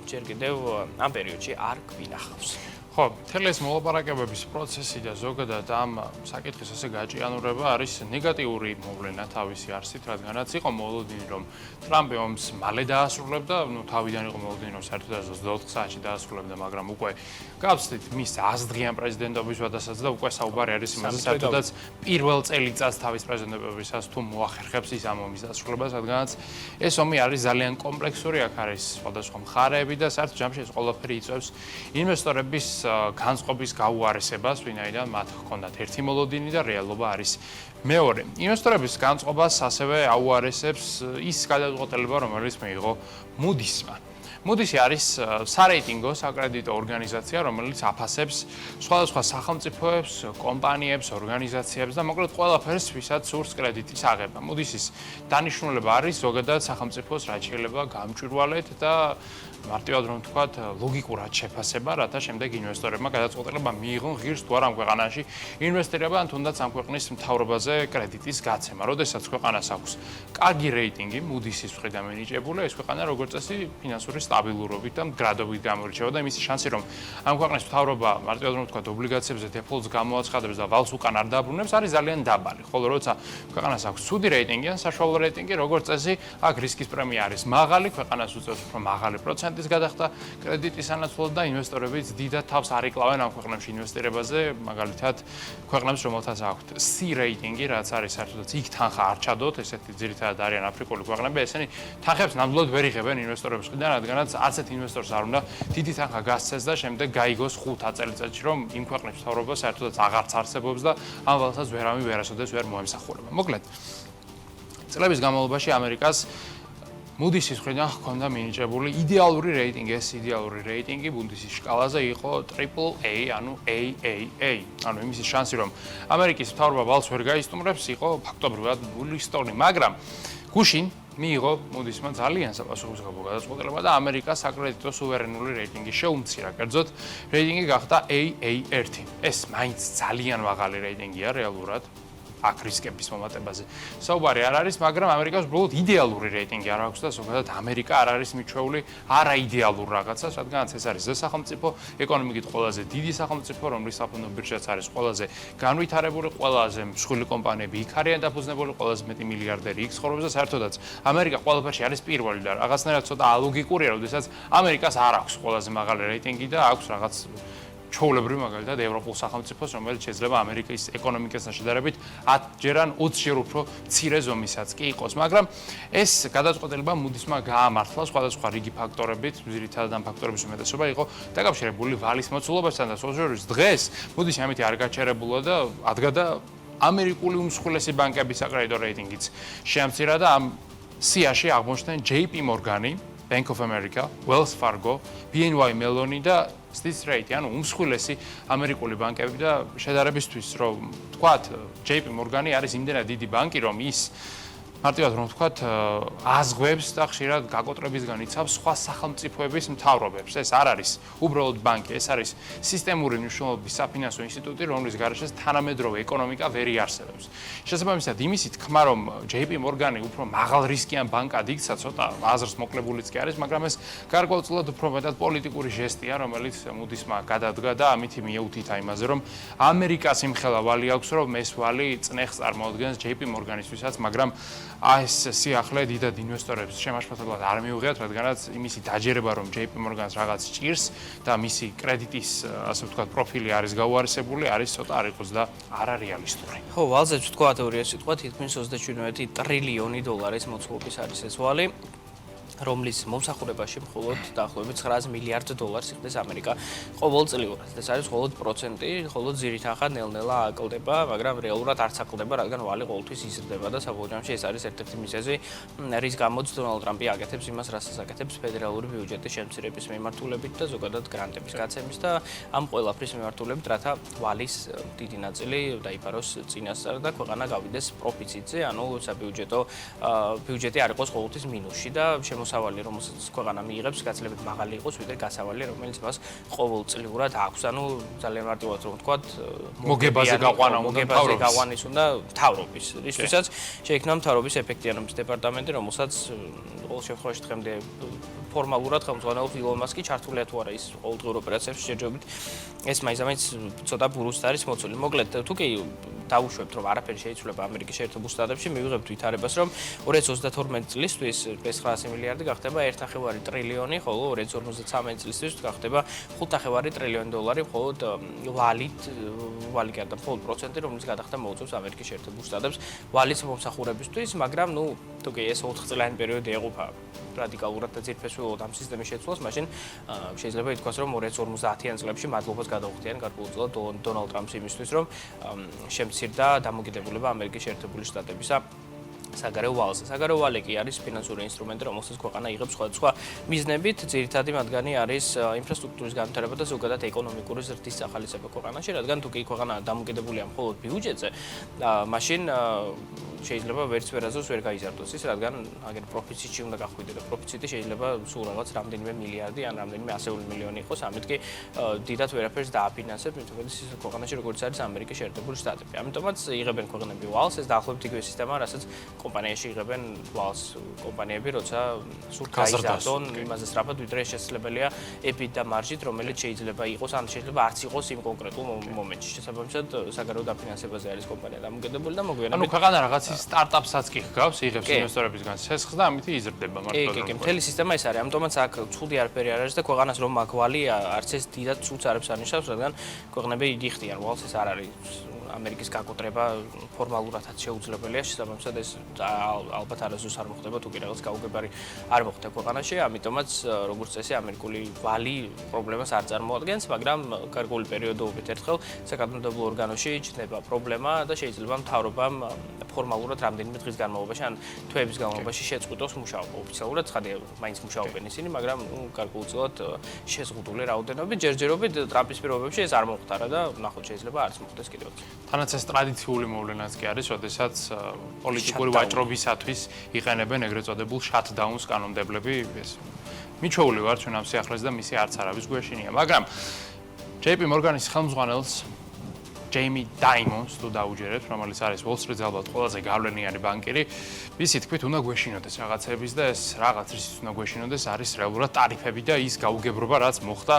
ჯერ კიდევ ამ პერიოდში არ გვინახავს. ხო, მთელი ეს მოლაპარაკებების პროცესი და ზოგადად ამ საკითხის ესე გაჭიანურება არის ნეგატიური მოვლენა თავისი არსით, რადგანაც იყო მოლოდინი, რომ ტრამპი ომს მალე დაასრულებდა, თავიდან იყო მოლოდინი, რომ საერთოდ 24 საათში დაასრულებდა, მაგრამ უკვე გავცდით მის 100 დღიან პრეზიდენტობის ვადასაც და უკვე საუბარი არის იმაზე, საერთოდაც პირველ წელიწადს თავის პრეზიდენტობისას თუ მოახერხებს ის ამ ომის დასრულებას, რადგანაც ეს ომი არის ძალიან კომპლექსური, აქ არის სხვადასხვა მხარეები და საერთოდ ჯამში ეს ყველაფერი იწვევს ინვესტორების განწყობის გაუარესებას, ვინაიდან მათ ჰქონდათ ერთი მოლოდინი და რეალობა არის მეორე. ინვესტორების განწყობას ასევე აუარესებს ის გადაწყვეტილება, რომელიც მიიღო Moody's-მა. Moody's არის სარეიტინგო საკრედიტო ორგანიზაცია, რომელიც აფასებს სხვადასხვა სახელმწიფოებს, კომპანიებს, ორგანიზაციებს და მოკლედ ყველაფერს, ვისაც სურს კრედიტის აღება. Moody's-ის დანიშნულება არის ზოგადად სახელმწიფოს რაც შეიძლება გამჭვირვალედ და მარტივად რომ ვთქვათ, ლოგიკურად შეფასება, რათა შემდეგ ინვესტორებმა გადაწყვეტილება მიიღონ ღირს თუ არა ამ ქვეყანაში ინვესტირება ან თუნდაც ამ ქვეყნის მთავრობაზე კრედიტის გაცემა. როდესაც ქვეყანას აქვს კარგი რეიტინგი, Moody's-ის მხრიდან მინიჭებული, ეს ქვეყანა როგორც წესი ფინანსური სტაბილურობით და მდგრადობით გამოირჩევა და იმისი შანსი რომ ამ ქვეყნის მთავრობა მარტივად რომ ვთქვათ, ობლიგაციებზე დეფოლტს გამოაცხადებს და ვალს უკან არ დაბრუნებს, არის ძალიან დაბალი. ხოლო როცა ქვეყანას აქვს ცუდი რეიტინგი ან საშუალო რეიტინგი, როგორც წესი, აქ რისკის პრემია არის მაღალი, ქვეყანას უწევს უფრო მაღალი პროცენტის გადახდა კრედიტის ანაცვლოდ და ინვესტორებიც დიდად თავს არ იკლავენ ამ ქვეყნებში ინვესტირებაზე, მაგალითად, ქვეყნებს, რომელთაც აქვთ C რეიტინგი, რაც არის საერთოდაც იქ თანხა არ ჩადოთ, ესეთი ძირითადად არიან აფრიკული ქვეყნები, ესენი თანხებს ნამდვილად ვერ იღებენ ინვესტორების მხრიდან, რადგანაც არც ერთ ინვესტორს არ უნდა დიდი თანხა გასცეს და შემდეგ გაიგოს 5 წელიწადში, რომ იმ ქვეყნის მთავრობა საერთოდაც აღარც არსებობს და ამ ვალსაც ვერავინ ვერასოდეს ვერ მოემსახურება. მოკლედ, წლების განმავლობაში ამერიკას Moody's-ის მხრიდან ჰქონდა მინიჭებული იდეალური რეიტინგი, ეს იდეალური რეიტინგი Moody's-ის შკალაზე იყო AAA, ანუ AAA. ანუ იმის შანსი, რომ ამერიკის მთავრობა ვალს ვერ გაისტუმრებს, იყო ფაქტობრივად ნული სტოლი, მაგრამ გუშინ მიიღო Moody's-მა ძალიან საპასუხისმგებლო გადაწყვეტილება და ამერიკას საკრედიტო სუვერენული რეიტინგი შეუმცირა. კერძოდ, რეიტინგი გახდა AA1. ეს მაინც ძალიან მაღალი რეიტინგია რეალურად. აქ რისკების მომატებაზე საუბარი არ არის, მაგრამ ამერიკას უბრალოდ იდეალური რეიტინგი არ აქვს და ზოგადად ამერიკა არ არის მიჩვეული არაიდეალურ რაღაცას, რადგანაც ეს არის სახელმწიფო, ეკონომიკით ყველაზე დიდი სახელმწიფო, რომლის საფონდო ბირჟაც არის ყველაზე განვითარებული, ყველაზე მსხვილი კომპანიები იქ არიან დაფუძნებული, ყველაზე მეტი მილიარდერი იქ ცხოვრობს და საერთოდაც ამერიკა ყველაფერში არის პირველი და რაღაცნაირად ცოტა ალოგიკურია, როდესაც ამერიკას არ აქვს ყველაზე მაღალი რეიტინგი და აქვს რაღაც ჩვეულებრივ მაგალითად ევროპულ სახელმწიფოს, რომელიც შეიძლება ამერიკის ეკონომიკასთან შედარებით 10-ჯერ ან 20-ჯერ უფრო მცირე ზომისაც კი იყოს, მაგრამ ეს გადაწყვეტილება Moody's-მა გაამართლა სხვადასხვა რიგი ფაქტორებით, ძირითადად ამ ფაქტორების უმეტესობა იყო დაკავშირებული ვალის მოცულობასთან და სოჟორის დღეს Moody's ამით არ გაჩერებულა და ადგა და ამერიკული უმსხვილესი ბანკების საკრედიტო რეიტინგიც შეამცირა და ამ სიაში აღმოჩნდნენ JP Morgan, Bank of America, Wells Fargo, BNY Mellon და State Street, ანუ უმსხვილესი ამერიკული ბანკები და შედარებისთვის, რომ თქვათ, JP Morgan არის იმდენად დიდი ბანკი, რომ ის მარტივად რომ ვთქვათ, აზღვევს და ხშირად გაკოტრებისგან იცავს სხვა სახელმწიფოების მთავრობებს. ეს არ არის უბრალოდ ბანკი, ეს არის სისტემური მნიშვნელობის საფინანსო ინსტიტუტი, რომლის გარეშეც თანამედროვე ეკონომიკა ვერ იარსებებს. შესაბამისად, იმისი თქმა, რომ JP Morgan უფრო მაღალ რისკიან ბანკად იქცა, ცოტა აზრს მოკლებულიც კი არის, მაგრამ ეს გარკვეულწილად უფრო მეტად პოლიტიკური ჟესტია, რომელიც Moody's-მა გადადგა და ამით მიეუთითა იმაზე, რომ ამერიკას იმხელა ვალი აქვს, რომ ეს ვალი წნეხს წარმოადგენს JP Morgan-ისთვისაც, მაგრამ ეს სიახლე დიდად ინვესტორებს შემაშფოთებლად არ მიუღიათ, რადგანაც იმისი დაჯერება, რომ JP Morgan-ს რაღაც ჭირს და მისი კრედიტის, ასე ვთქვათ, პროფილი არის გაუარესებული, არის ცოტა არ იყოს და არარეალისტური. ხო, ვალზეც ვთქვა თეორია სიტყვა თითქმის 37 ტრილიონი დოლარის მოცულობის არის ეს ვალი. რომლის მომსახურებაში მხოლოდ დაახლოებით $900 მილიარდ იხდეს ამერიკა ყოველწლიურად. ეს არის მხოლოდ პროცენტი, მხოლოდ ძირითადად ნელ-ნელა აკლდება, მაგრამ რეალურად არც აკლდება, რადგან ვალი ყოველთვის იზრდება და საბოლოო ჯამში ეს არის ერთ-ერთი მიზეზი, რის გამოც დონალდ ტრამპი აკეთებს იმას, რასაც აკეთებს ფედერალური ბიუჯეტის შემცირების მიმართულებით და ზოგადად გრანტების გაცემის და ამ ყველაფრის მიმართულებით, რათა ვალის დიდი ნაწილი დაიფაროს წინასწარ და ქვეყანა გავიდეს პროფიციტზე, ანუ საბიუჯეტო ბიუჯეტი არ იყოს ყოველთვის მინუსში და მოსავალი, რომელსაც ქვეყანა მიიღებს, გაცილებით მაღალი იყოს, ვიდრე გასავალი, რომელიც მას ყოველწლიურად აქვს. ანუ ძალიან მარტივად რომ ვთქვათ, მოგებაზე გაყვანის უნდა მთავრობის. ისთვისაც შეიქმნა მთავრობის ეფექტიანობის დეპარტამენტი, რომელსაც ყოველ შემთხვევაში დღემდე ფორმალურად ხელმძღვანელობს ილონ მასკი, ჩართულია თუ არა ის ყოველდღიურ ოპერაციებში შეჯობებით. ეს მაინც ცოტა ბურუსით არის მოწული. მოკლედ, თუ კი დავუშვებთ, რომ არაფერი შეიცვლება ამერიკის შეერთებულ შტატებში, მივიღებთ ვითარებას, რომ 2032 წლისთვის ეს 900 მილიარდი გახდება 1.5 ტრილიონი, ხოლო 2053 წლისთვის გახდება 5.5 ტრილიონი დოლარი, მხოლოდ ვალი გარდა მხოლოდ პროცენტი, რომელიც გადახდა მოუწევს ამერიკის შეერთებულ შტატებს ვალის მომსახურებისთვის, მაგრამ თუ კი ეს 4 წლიანი პერიოდი ეყოფა რადიკალურად და ძირფესვეულად ამ სისტემის შეცვლას, მაშინ შეიძლება ითქვას, რომ 2050-იან წლებში მადლობას გადაუხდიან გარკვეულწილად დონალდ ტრამპს იმისთვის, რომ შემცირდა დამოკიდებულება ამერიკის შეერთებული შტატებისა საგარეო ვალზე. საგარეო ვალე კი არის ფინანსური ინსტრუმენტი, რომელსაც ქვეყანა იღებს სხვადასხვა მიზნებით. ძირითადი მათგანი არის ინფრასტრუქტურის განვითარება და ზოგადად ეკონომიკური ზრდის სახალისება ქვეყანაში, რადგან თუ კი ქვეყანა დამოკიდებულია მხოლოდ ბიუჯეტზე, მაშინ შეიძლება ვერც ვერაზოს ვერ გაიზარდოს ის, რადგან აგერ პროფიციტში უნდა გახვიდე და პროფიციტი შეიძლება სულ რაღაც რამდენიმე მილიარდი ან რამდენიმე ასეული მილიონი იყოს, ამით კი დიდად ვერაფერს დააფინანსებს, თუმცა ის ქვეყანაში როგორც არის ამერიკის შეერთებული შტატები. ამიტომაც იღებენ ქვეყნები ვალს, ეს დაახლოებით იგივე სისტემაა, რასაც კომპანიაში იღებენ ვალს კომპანიები, როცა სულ გაიზარდონ იმაზე სწრაფად, ვიდრე შესაძლებელია ეფით და მარჟით, რომელიც შეიძლება იყოს, ან შეიძლება არც იყოს იმ კონკრეტულ მომენტში. შესაბამისად, საგარეო დაფინანსებაზე არის კომპანია დამოკიდებული და მოგვიანებით ანუ ქვეყანა რაღაცის სტარტაპსაც კი ჰგავს, იღებს ინვესტორებისგან ცესხს და ამით იზრდება მარტო. კი, მთელი სისტემა ეს არის. ამიტომაც აქ ცუდი არაფერი არ არის და ქვეყანას რომ აქ ვალი არც ეს დიდად ცუდს არ აღნიშნავს, რადგან ქვეყნები იხდიან ვალს, ეს არ არის ამერიკის გაკოტრება ფორმალურადაც შეუძლებელია, შესაბამისად ეს ალბათ არასდროს არ მოხდება, თუ კი რაღაც გაუგებარი არ მოხდა ქვეყანაში, ამიტომაც როგორც წესი ამერიკული ვალი პრობლემას არ წარმოადგენს, მაგრამ გარკვეული პერიოდობით ერთხელ საკანონმდებლო ორგანოში ჩნდება პრობლემა და შეიძლება მთავრობამ ფორმალურად რამდენიმე დღის განმავლობაში ან თვეების განმავლობაში შეწყვიტოს მუშაობა. ოფიციალურად ცხადია, მაინც მუშაობენ ისინი, მაგრამ გარკვეულწილად შეზღუდული რაოდენობით, ჯერჯერობით ტრამპის პირობებში ეს არ მომხდარა და ნახოთ შეიძლება არც მოხდეს კიდევაც. თანაც ეს ტრადიციული მოვლენაც კი არის, როდესაც პოლიტიკური ვაჭრობისათვის იყენებენ ეგრეთ წოდებულ shutdown-ს კანონმდებლები. ეს მიჩვეული ვარ ჩვენ ამ სიახლეს და მისი არც არავის გვეშინია, მაგრამ JP Morgan-ის ხელმძღვანელს ჯეიმი დაიმონს თუ დაუჯერებთ, რომელიც არის Wall Street-ზე ალბათ ყველაზე გავლენიანი ბანკირი, მისი თქმით უნდა გვეშინოდეს რაღაცების და ეს რაღაც რისიც უნდა გვეშინოდეს არის რეალურად ტარიფები და ის გაუგებრობა, რაც მოხდა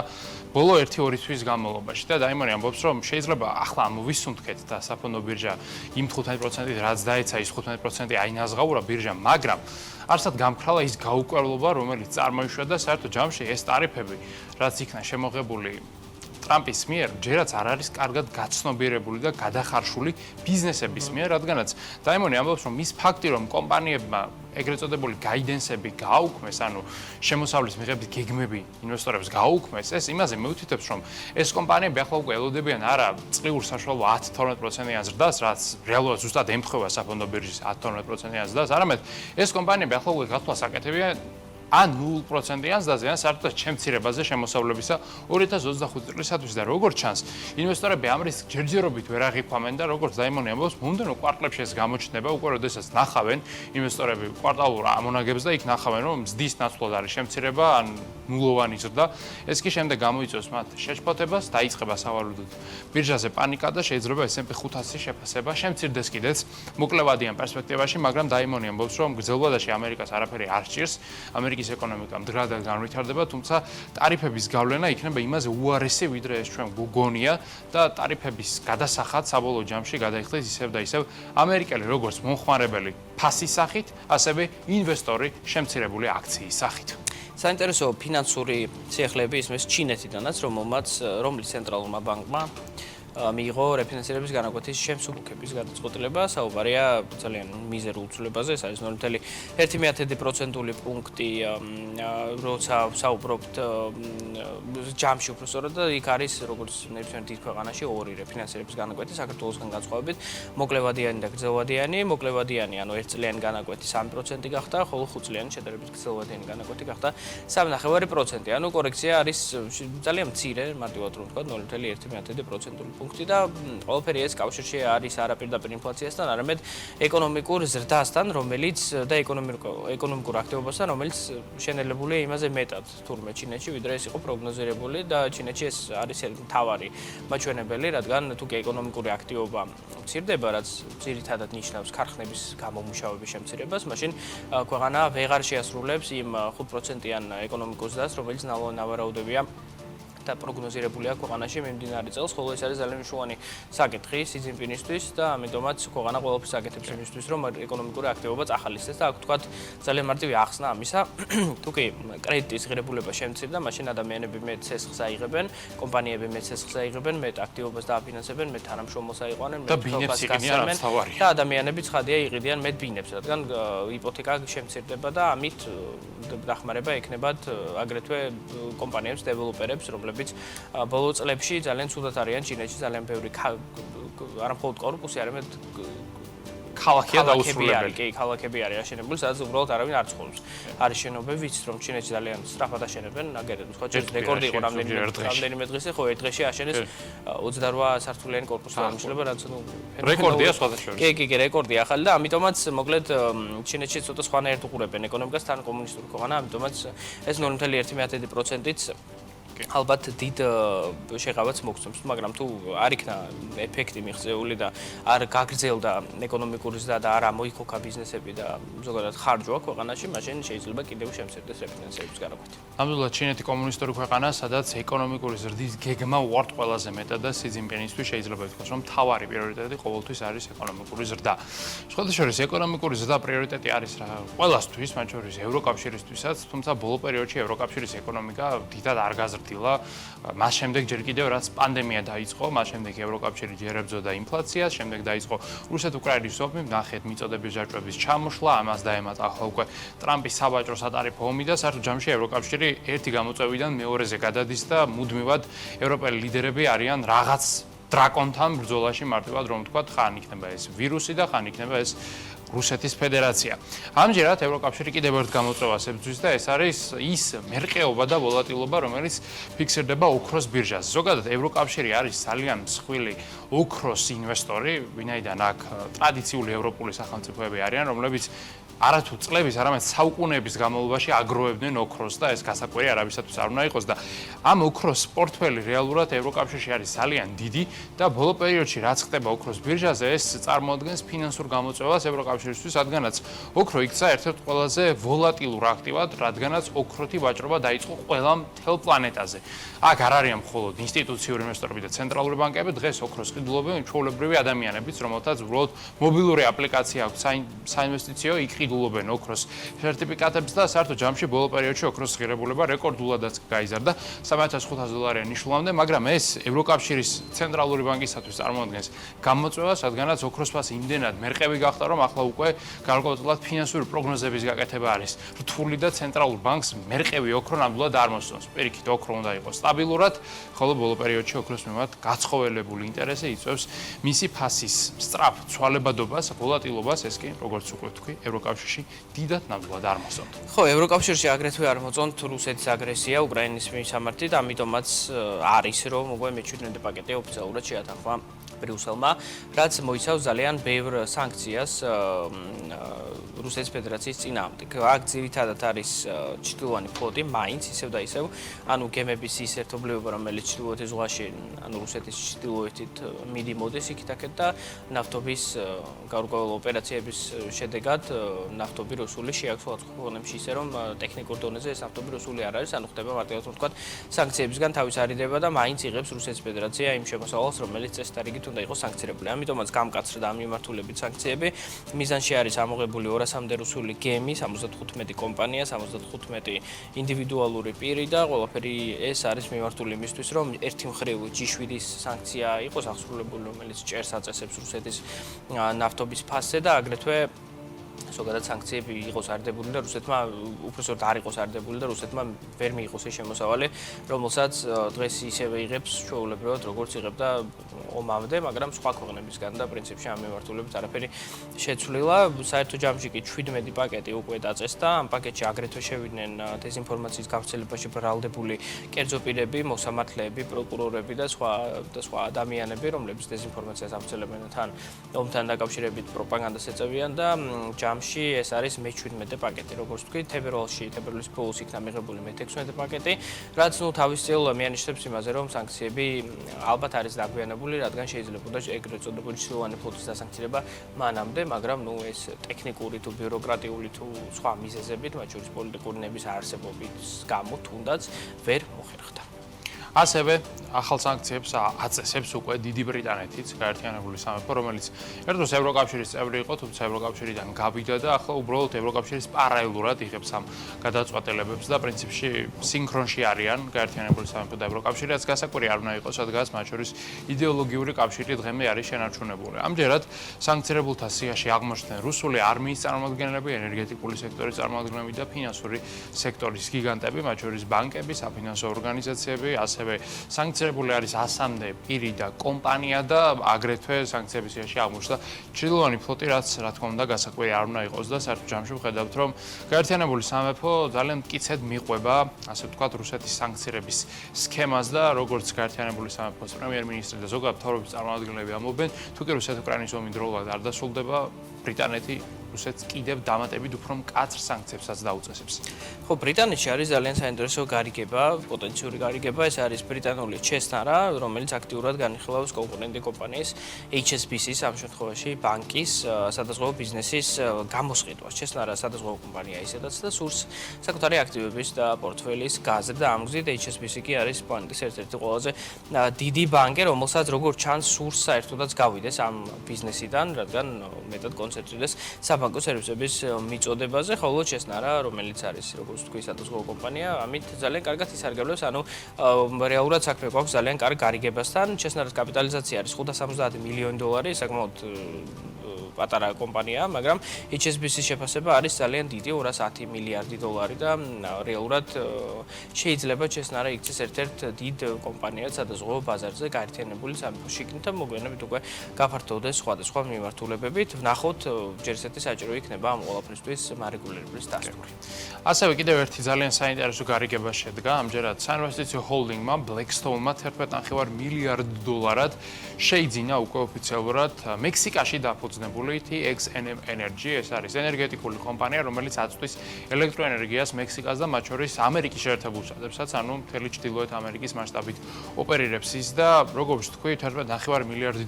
ბოლო 1-2 თვის განმავლობაში და დაიმონი ამბობს, რომ შეიძლება ახლა მოვისუნთქეთ და საფონდო ბირჟა იმ 15%-ით, რაც დაეცა ის 15% აინაზღაურა ბირჟა, მაგრამ არსად გამქრალა ის გაუკვირვებლობა, რომელიც წარმოიშვა და საერთოდ ჯამში ეს ტარიფები, რაც იქნა შემოღებული ტრამპის მიერ ჯერაც არ არის კარგად გაცნობიერებული და გადახარშული ბიზნესების მიერ, რადგანაც დაიმონი ამბობს, რომ ის ფაქტი, რომ კომპანიებმა ეგრეთ წოდებული გაიდენსები გააუქმეს, ანუ შემოსავლის მიღების გეგმები ინვესტორებს გააუქმეს, ეს იმაზე მეუთითებს, რომ ეს კომპანიები ახლა უკვე ელოდებიან არა წყლიურ საშუალო 10-12%-იან ზრდას, რაც რეალურად ზუსტად ემთხვევა საფონდო ბირჟის 10-12%-იან ზრდას, არამედ ეს კომპანიები ახლა უკვე გათვლას აკეთებიან ან 0%-იან ზრდაზე, ან საერთოდ შემცირებაზე შემოსავლებისა 2025 წლისათვის და როგორც ჩანს, ინვესტორები ამ რისკს ჯერჯერობით ვერ აღიქვამენ და როგორც დაიმონი ამბობს, მომდევნო კვარტალებში ეს გამოჩნდება, უკვე როდესაც ნახავენ ინვესტორები კვარტალურ ამონაგებს და იქ ნახავენ, რომ მზდის ნაცვლად არის შემცირება ან ნულოვანი ზრდა. ეს კი შემდეგ გამოიწვევს მათ შეჭფოთებას, დაიწყება სავალუტო ბირჟაზე პანიკა და შეიძლება S&P 500-ის შეფასება შემცირდეს კიდეც მოკლევადიან პერსპექტივაში, მაგრამ დაიმონი ამბობს, რომ გრძელვადაში ამერიკას არაფერი არ სჭირს. ამერიკის ეკონომიკა მდგრადად განვითარდება, თუმცა ტარიფების გავლენა იქნება იმაზე უარესი, ვიდრე ეს ჩვენ გგონია და ტარიფების გადასახად საბოლოო ჯამში გადაიხდეს ისევ და ისევ ამერიკელი როგორც მომხმარებელი ფასის სახით, ასევე ინვესტორი შემცირებული აქციის სახით. საინტერესო ფინანსური სიახლეები ისმის ჩინეთიდანაც, რომლის ცენტრალურმა ბანკმა მიიღო რეფინანსირების განაკვეთის შემსუბუქების გადაწყვეტილება. საუბარია ძალიან მიზერულ ცვლილებაზე, ეს არის 0.1% პუნქტი, როცა საუბრობთ ჯამში უბრალოდ და იქ არის როგორც ნებისმიერ დიდ ქვეყანაში ორი რეფინანსირების განაკვეთი საქართველოსგან განსხვავებით, მოკლევადიანი და გრძელვადიანი. მოკლევადიანი, ანუ 1 წლიანი განაკვეთი 3% გახდა, ხოლო 5 წლიანი შედარებით გრძელვადიანი განაკვეთი გახდა 3.5%. ანუ კორექცია არის ძალიან მცირე, მარტივად რომ ვთქვა 0.1% პუნქტი და ყველაფერი ეს კავშირში არის არა პირდაპირ ინფლაციასთან, არამედ ეკონომიკურ ზრდასთან, რომელიც და ეკონომიკურ აქტივობასთან, რომელიც შენელებულია იმაზე მეტად თურმე ჩინეთში, ვიდრე ეს იყო პროგნოზირებული და ჩინეთში ეს არის მთავარი მაჩვენებელი, რადგან თუ კი ეკონომიკური აქტივობა მცირდება, რაც ძირითადად ნიშნავს ქარხნების გამომუშავების შემცირებას, მაშინ ქვეყანა ვეღარ შეასრულებს იმ 5%-იან ეკონომიკურ ზრდას, რომელიც ნავარაუდებია და პროგნოზირებულია ქვეყანაში მიმდინარე წელს, ხოლო ეს არის ძალიან მნიშვნელოვანი საკითხი სი ძინპინისთვის და ამიტომაც ქვეყანა ყველაფერს აკეთებს იმისთვის, რომ ეკონომიკური აქტივობა წახალისდეს და აქ თქვათ ძალიან მარტივი ახსნა ამისა, თუ კი კრედიტის ღირებულება შემცირდა, მაშინ ადამიანები მეტ ცესხს აიღებენ, კომპანიები მეტ ცესხს აიღებენ, მეტ აქტივობას დააფინანსებენ, მეტ თანამშრომელს აიყვანენ, და ბინებს იყიდიან რაც თავარია. და ადამიანები ცხადია იყიდიან მეტ ბინებს, რადგან იპოთეკა შემცირდება და ამით დახმარება ექნებათ აგრეთვე კომპანიებს, დეველოპერებს, რომლებიც ბოლო წლებში ძალიან ცუდად არიან ჩინეთში, ძალიან ბევრი არა მხოლოდ კორპუსი, არამედ ქალაქია დაუსრულებელი. კი, ქალაქები არის აშენებული, სადაც უბრალოდ არავინ არ ცხოვრობს. არის შენობები, ვიცით რომ ჩინეთში ძალიან სწრაფად აშენებენ, აგერეთ, ხო, რეკორდი იყო რამდენიმე დღეს, ხო, ერთ დღეში აშენეს 28 სართულიანი კორპუსი ამიშლება, რაც რეკორდია სხვადასხვა. კი, რეკორდია ახალი და ამიტომაც მოკლედ ჩინეთში ცოტა სხვანაირად უყურებენ ეკონომიკას თან კომუნისტური ქვეყანა, ამიტომაც ეს 0.1%-იც ალბათ დიდ შეღავაც მოგცემს, მაგრამ თუ არ იქნა ეფექტი მიღწეული და არ გაგრძელდა ეკონომიკური ზრდა და არ ამოიქოქა ბიზნესები და ზოგადად ხარჯვა ქვეყანაში, მაშინ შეიძლება კიდევ შემცირდეს რეფინანსირების განაკვეთი. ნამდვილად ჩინეთი კომუნისტური ქვეყანაა, სადაც ეკონომიკური ზრდის გეგმა უართ ყველაზე მეტად და სი ძინპინისთვის შეიძლება ითქვას, რომ მთავარი პრიორიტეტი ყოველთვის არის ეკონომიკური ზრდა. სხვადასხვა ეკონომიკური ზრდა პრიორიტეტი არის ყველასთვის, მათ შორის ევროკავშირისთვისაც, თუმცა ბოლო პერიოდში ევროკავშირის ეკონომიკა დიდად არ გაზრდა. მას შემდეგ ჯერ კიდევ რაც პანდემია დაიწყო, მას შემდეგ ევროკავშირი ჯერ ებრძოდა ინფლაციას, შემდეგ დაიწყო რუსეთ-უკრაინის ომი, ნახეთ მიწოდების ჯაჭვების ჩამოშლა, ამას დაემატა ახლა უკვე ტრამპის საბაჭრო სატარიფო ომი და საერთოდ ჯამში ევროკავშირი ერთი გამოწვევიდან მეორეზე გადადის და მუდმივად ევროპელი ლიდერები არიან რაღაც დრაკონთან ბრძოლაში, მარტივად რომ ვთქვათ, ხან იქნება ეს ვირუსი და ხან იქნება ეს რუსეთის ფედერაცია. ამჯერად ევროკავშირი კიდევ ერთ გამოწვევას ებრძვის და ეს არის ის მერყეობა და ვოლატილობა, რომელიც ფიქსირდება ოქროს ბირჟაზე. ზოგადად ევროკავშირი არის ძალიან მსხვილი ოქროს ინვესტორი, ვინაიდან აქ ტრადიციული ევროპული სახელმწიფოები არიან, რომლებიც არათუ წლების, არამედ საუკუნეების განმავლობაში აგროვებდნენ ოქროს და ეს გასაკვირი არავისათვის არ უნდა იყოს და ამ ოქროს პორტფელი რეალურად ევროკავშირში არის ძალიან დიდი და ბოლო პერიოდში რაც ხდება ოქროს ბირჟაზე, ეს წარმოადგენს ფინანსურ გამოწვევას ევროკავშირისთვის, რადგანაც ოქრო იქცა ერთ-ერთ ყველაზე ვოლატილურ აქტივად, რადგანაც ოქროთი ვაჭრობა დაიწყო ყველა მთელ პლანეტაზე. აქ არ არიან მხოლოდ ინსტიტუციური ინვესტორები და ცენტრალური ბანკები, დღეს ოქროს ყიდულობენ ჩვეულებრივი ადამიანებიც, რომელთაც უბრალოდ მობილური აპლიკაცია აქვს საინვესტიციო იყიდულობენ ოქროს სერტიფიკატებს და საერთოდ ჯამში ბოლო პერიოდში ოქროს ღირებულება რეკორდულადაც გაიზარდა $3,500 ნიშნულამდე, მაგრამ ეს ევროკავშირის ცენტრალური ბანკისათვის წარმოადგენს გამოწვევას, რადგანაც ოქროს ფასი იმდენად მერყევი გახდა, რომ ახლა უკვე გარკვეულწილად ფინანსური პროგნოზების გაკეთება არის რთული და ცენტრალურ ბანკს მერყევი ოქრო ნამდვილად არ მოსწონს. პირიქით, ოქრო უნდა იყოს სტაბილურად, ხოლო ბოლო პერიოდში ოქროს მიმართ გაცხოველებული ინტერესი იწვევს მისი ფასის სწრაფ ცვალებადობას, ვოლატილობას, ეს კი, როგორც უკვე ვთქვი, ევროკავშირში დიდად ნამდვილად არ მოსწონთ. ხო, ევროკავშირში აგრეთვე არ მოწონთ რუსეთის აგრესია უკრაინის მიმართ, ამიტომაც არის რომ უკვე მე-17 პაკეტი ოფიციალურად შეათანხმა ბრიუსელმა, რაც მოიცავს ძალიან ბევრ სანქციას რუსეთის ფედერაციის წინააღმდეგ. აქ ძირითადად არის ჩრდილოანი ფლოტი, მაინც ისევ და ისევ, ანუ გემების ის ერთობლიობა, რომელიც ჩრდილოეთის ზღვაში, ანუ რუსეთის ჩრდილოეთით მიდიმოდეს იქით-აქეთ და ნავთობის გარკვეულ ოპერაციების შედეგად ნავთობი რუსული შეაქვთ ქვეყნებში ისე რომ ტექნიკურ დონეზე ეს ნავთობი რუსული არ არის, ანუ ხდება მარტივად ვთქვათ, სანქციებისგან თავის არიდება და მაინც იღებს რუსეთის ფედერაცია იმ შემოსავალს, რომელიც წესდარიგით უნდა უნდა იყოს სანქცირებული. ამიტომაც გამკაცრდა ამ მიმართულებით სანქციები. მიზანში არის ამოღებული 200-მდე რუსული გემი, 75 კომპანია, 75 ინდივიდუალური პირი და ყველაფერი ეს არის მიმართული იმისთვის, რომ ერთი მხრივ G7-ის სანქცია იყოს აღსრულებული, რომელიც ჭერს აწესებს რუსეთის ნავთობის ფასზე და აგრეთვე ზოგადად სანქციები იყოს არდებული და რუსეთმა უпроსოდ არ იყოს არდებული და რუსეთმა ვერ მიიღოს ეს შემოსავალი, რომელსაც დღეს ისევე იღებს ჩვეულებრივად როგორც იღებდა ომამდე, მაგრამ სხვა ქვეყნებისგან და პრინციპში ამ მიმართულებით არაფერი შეცვლილა. საერთო ჯამში კი 17 პაკეტი უკვე დაწესდა. ამ პაკეტში აგრეთვე შევიდნენ დეზინფორმაციის გავრცელებაში ბრალდებული კერძო პირები, მოსამართლეები, პროკურორები და სხვა ადამიანები, რომლებიც დეზინფორმაციას ავრცელებენ თან ომთან დაკავშირებით პროპაგანდას ეწევიან და ჯამში ეს არის მე-17 პაკეტი, როგორც ვთქვი, თებერვალის ბოლოს იქნა მიღებული მე-16 პაკეტი, რაც თავის წილ მიანიშნებს იმაზე, რომ სანქციები ალბათ არის დაგვიანებული, რადგან შეიძლებოდა ეგრეთ წოდებული ჩრდილოვანი ფლოტის დასანქცირება მანამდე, მაგრამ ეს ტექნიკური თუ ბიუროკრატიული თუ სხვა მიზეზებით, მათ შორის პოლიტიკური ნების არსებობის გამო თუნდაც ვერ მოხერხდა. ასევე ახალ სანქციებს აწესებს უკვე დიდი ბრიტანეთიც, გაერთიანებული სამეფო, რომელიც ერთდროს ევროკავშირის წევრი იყო, თუმცა ევროკავშირიდან გავიდა და ახლა უბრალოდ ევროკავშირის პარალელურად იღებს ამ გადაწყვეტილებებს და პრინციპში სინქრონში არიან გაერთიანებული სამეფო და ევროკავშირი, რაც გასაკვირი არ უნდა იყოს, რადგან მათ შორის იდეოლოგიური კავშირი დღემდე არის შენარჩუნებული. ამჯერად სანქცირებულთა სიაში აღმოჩნდნენ რუსული არმიის წარმომადგენლები, ენერგეტიკული სექტორის წარმომადგენლები და ფინანსური სექტორის გიგანტები, მათ შორის ბანკები, საფინანსო ორგანიზაციები, ასევე სანქცირებული არის 100-მდე პირი და კომპანია და აგრეთვე სანქციების სიაში აღმოჩნდა ჩრდილოვანი ფლოტი, რაც რა თქმა უნდა გასაკვირი არ უნდა იყოს და საერთო ჯამში ვხედავთ, რომ გაერთიანებული სამეფო ძალიან მტკიცედ მიყვება, ასე ვთქვათ, რუსეთის სანქცირების სქემას და როგორც გაერთიანებული სამეფოს პრემიერ-მინისტრი და ზოგადად მთავრობის წარმომადგენლები ამბობენ, თუ კი რუსეთ-უკრაინის ომი დროულად არ დასრულდება, ბრიტანეთი რუსეთს კიდევ დამატებით უფრო მკაცრ სანქციებსაც დაუწესებს. ხო, ბრიტანეთში არის ძალიან საინტერესო გარიგება, პოტენციური გარიგება, ეს არის ბრიტანული ჩესნარა, რომელიც აქტიურად განიხილავს კონკურენტი კომპანიის HSBC-ის, ამ შემთხვევაში ბანკის სადაზღვევო ბიზნესის გამოსყიდვას. ჩესნარა სადაზღვევო კომპანია ისედაც და სურს საკუთარი აქტივების და პორტფელის გაზრდა და ამ გზით HSBC კი არის პლანეტის ერთ-ერთი ყველაზე დიდი ბანკი, რომელსაც როგორც ჩანს სურს საერთოდაც გავიდეს ამ ბიზნესიდან, რადგან მეტად კონცენტრირდეს საბანკო სერვისების მიწოდებაზე, ხოლო ჩესნარა, რომელიც არის როგორც თქვი სადაზღვევო კომპანია, ამით ძალიან კარგად ისარგებლებს, ანუ რეალურად საქმე გვაქვს ძალიან კარგ გარიგებასთან. ჩესნარის კაპიტალიზაცია არის $570 მილიონი, საკმაოდ პატარა კომპანია, მაგრამ HSBC-ის შეფასება არის ძალიან დიდი, $210 მილიარდი და რეალურად შეიძლება ჩესნარა იქცეს ერთ-ერთ დიდ კომპანიად სადაზღვევო ბაზარზე გაერთიანებული სამეფოში და მოგვიანებით უკვე გაფართოვდეს სხვადასხვა მიმართულებებით. ვნახოთ, ჯერ ისეთი საჭირო იქნება ამ ყველაფრისთვის მარეგულირების დასტური. ასევე კიდევ ერთი ძალიან საინტერესო გარიგება შედგა ამჯერად საინვესტიციო ჰოლდინგმა Blackstone-მა $11.5 მილიარდად შეიძინა უკვე ოფიციალურად მექსიკაში დაფუძნებული TXNM Energy, ეს არის ენერგეტიკული კომპანია, რომელიც აწვდის ელექტროენერგიას მექსიკას და მათ შორის ამერიკის შეერთებულ შტატებსაც, ანუ მთელი ჩრდილოეთ ამერიკის მასშტაბით ოპერირებს ის და როგორც თქვი, $11.5 მილიარდი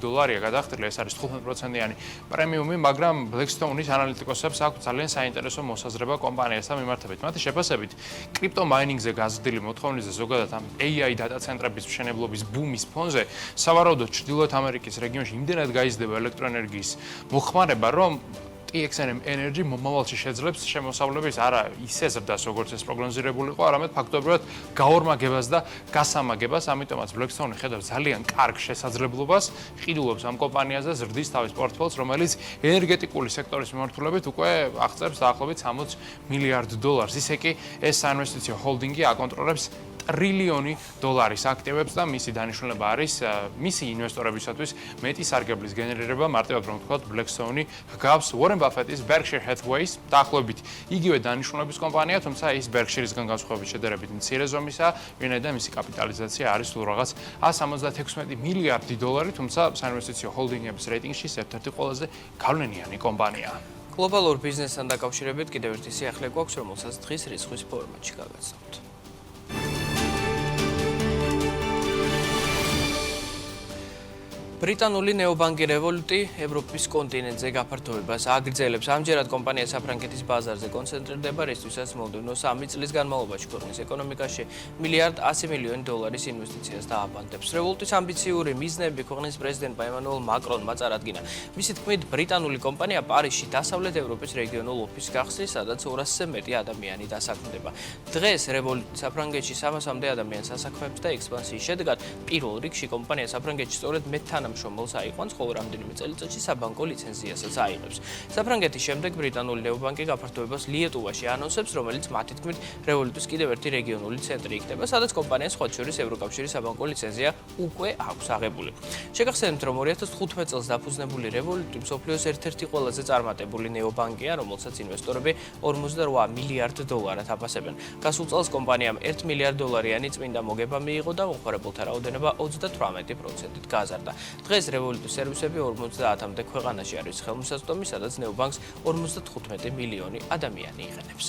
გადახდილი, ეს არის 15%-იანი პრემიუმი, მაგრამ Blackstone-ის ანალიტიკოსებს აქვს ძალიან საინტერესო მოსაზრება კომპანიასთან მიმართებით. მათი შეფასებით, კრიპტო მაინინგზე გაზრდილი მოთხოვნის და ზოგადად ამ AI დატა ცენტრების მშენებლობის ბუმის ფონზე, სავარაუდოდ ჩრდილოეთ ამერიკის რეგიონში იმდენად გაიზრდება ელექტროენერგიის მოხმარება, რომ TXNM Energy მომავალში შეძლებს შემოსავლების არა ისე ზრდას, როგორც ეს პროგნოზირებული იყო, არამედ ფაქტობრივად გაორმაგებას და გასამაგებას, ამიტომაც Blackstone ხედავს ძალიან კარგ შესაძლებლობას, ყიდულობს ამ კომპანიაზე, ზრდის თავის პორტფელს, რომელიც ენერგეტიკული სექტორის მიმართულებით უკვე აღწევს დაახლოებით $60 მილიარდ. ისე კი ეს საინვესტიციო ჰოლდინგი აკონტროლებს ტრილიონი დოლარის აქტივებს და მისი დანიშნულება არის მისი ინვესტორებისათვის მეტი სარგებლის გენერირება, მარტივად რომ ვთქვათ, Blackstone ჰგავს Warren Buffett-ის Berkshire Hathaway-ის დაახლოებით იგივე დანიშნულების კომპანია, თუმცა ის Berkshire-ისგან განსხვავებით შედარებით მცირე ზომისა, ვინაიდან მისი კაპიტალიზაცია არის სულ რაღაც $176 მილიარდი, თუმცა საინვესტიციო ჰოლდინგების რეიტინგში ერთ-ერთი ყველაზე გავლენიანი კომპანია. გლობალურ ბიზნესთან დაკავშირებით კიდევ ერთი სიახლე გვაქვს, რომელსაც დღის რიცხვის ფორმატში გავაცნობთ. ბრიტანული ნეობანკი Revolut ევროპის კონტინენტზე გაფართოებას აგრძელებს. ამჯერად კომპანია საფრანგეთის ბაზარზე კონცენტრირდება, რისთვისაც მომდევნო 3 წლის განმავლობაში ქვეყნის ეკონომიკაში $1 მილიარდ 100 მილიონი ინვესტიციას დააბანტებს. Revolut-ის ამბიციური მიზნები ქვეყნის პრეზიდენტმა ემანუელ მაკრონმა წარადგინა. მისი თქმით, ბრიტანული კომპანია პარიზში დასავლეთ ევროპის რეგიონულ ოფისს გახსნის, სადაც 200-ზე მეტი ადამიანი დასაქმდება. დღეს Revolut საფრანგეთში 300-მდე ადამიანს ასაქმებს და ექსპანსიის შედეგად პირველ რიგში კომპანია საფრანგეთში სწორედ თანამშრომელს აიყვანს, ხოლო რამდენიმე წელიწადში საბანკო ლიცენზიასაც აიღებს. საფრანგეთის შემდეგ ბრიტანული ნეობანკი გაფართოებას ლიეტუვაში ანონსებს, რომელიც მათი თქმით Revolut-ის კიდევ ერთი რეგიონული ცენტრი იქნება, სადაც კომპანიას სხვა შორის ევროკავშირის საბანკო ლიცენზია უკვე აქვს აღებული. შეგახსენებთ, რომ 2015 წელს დაფუძნებული Revolut მსოფლიოს ერთ-ერთი ყველაზე წარმატებული ნეობანკია, რომელსაც ინვესტორები $48 მილიარდ აფასებენ. გასულ წელს კომპანიამ $1 მილიარდ წმინდა მოგება მიიღო და მოხარებულთა რაოდენობა 38%-ით გაზარდა. დღეს Revolut-ის სერვისები 50-მდე ქვეყანაში არის ხელმისაწვდომი, სადაც ნეობანკს 55 მილიონი ადამიანი იყენებს.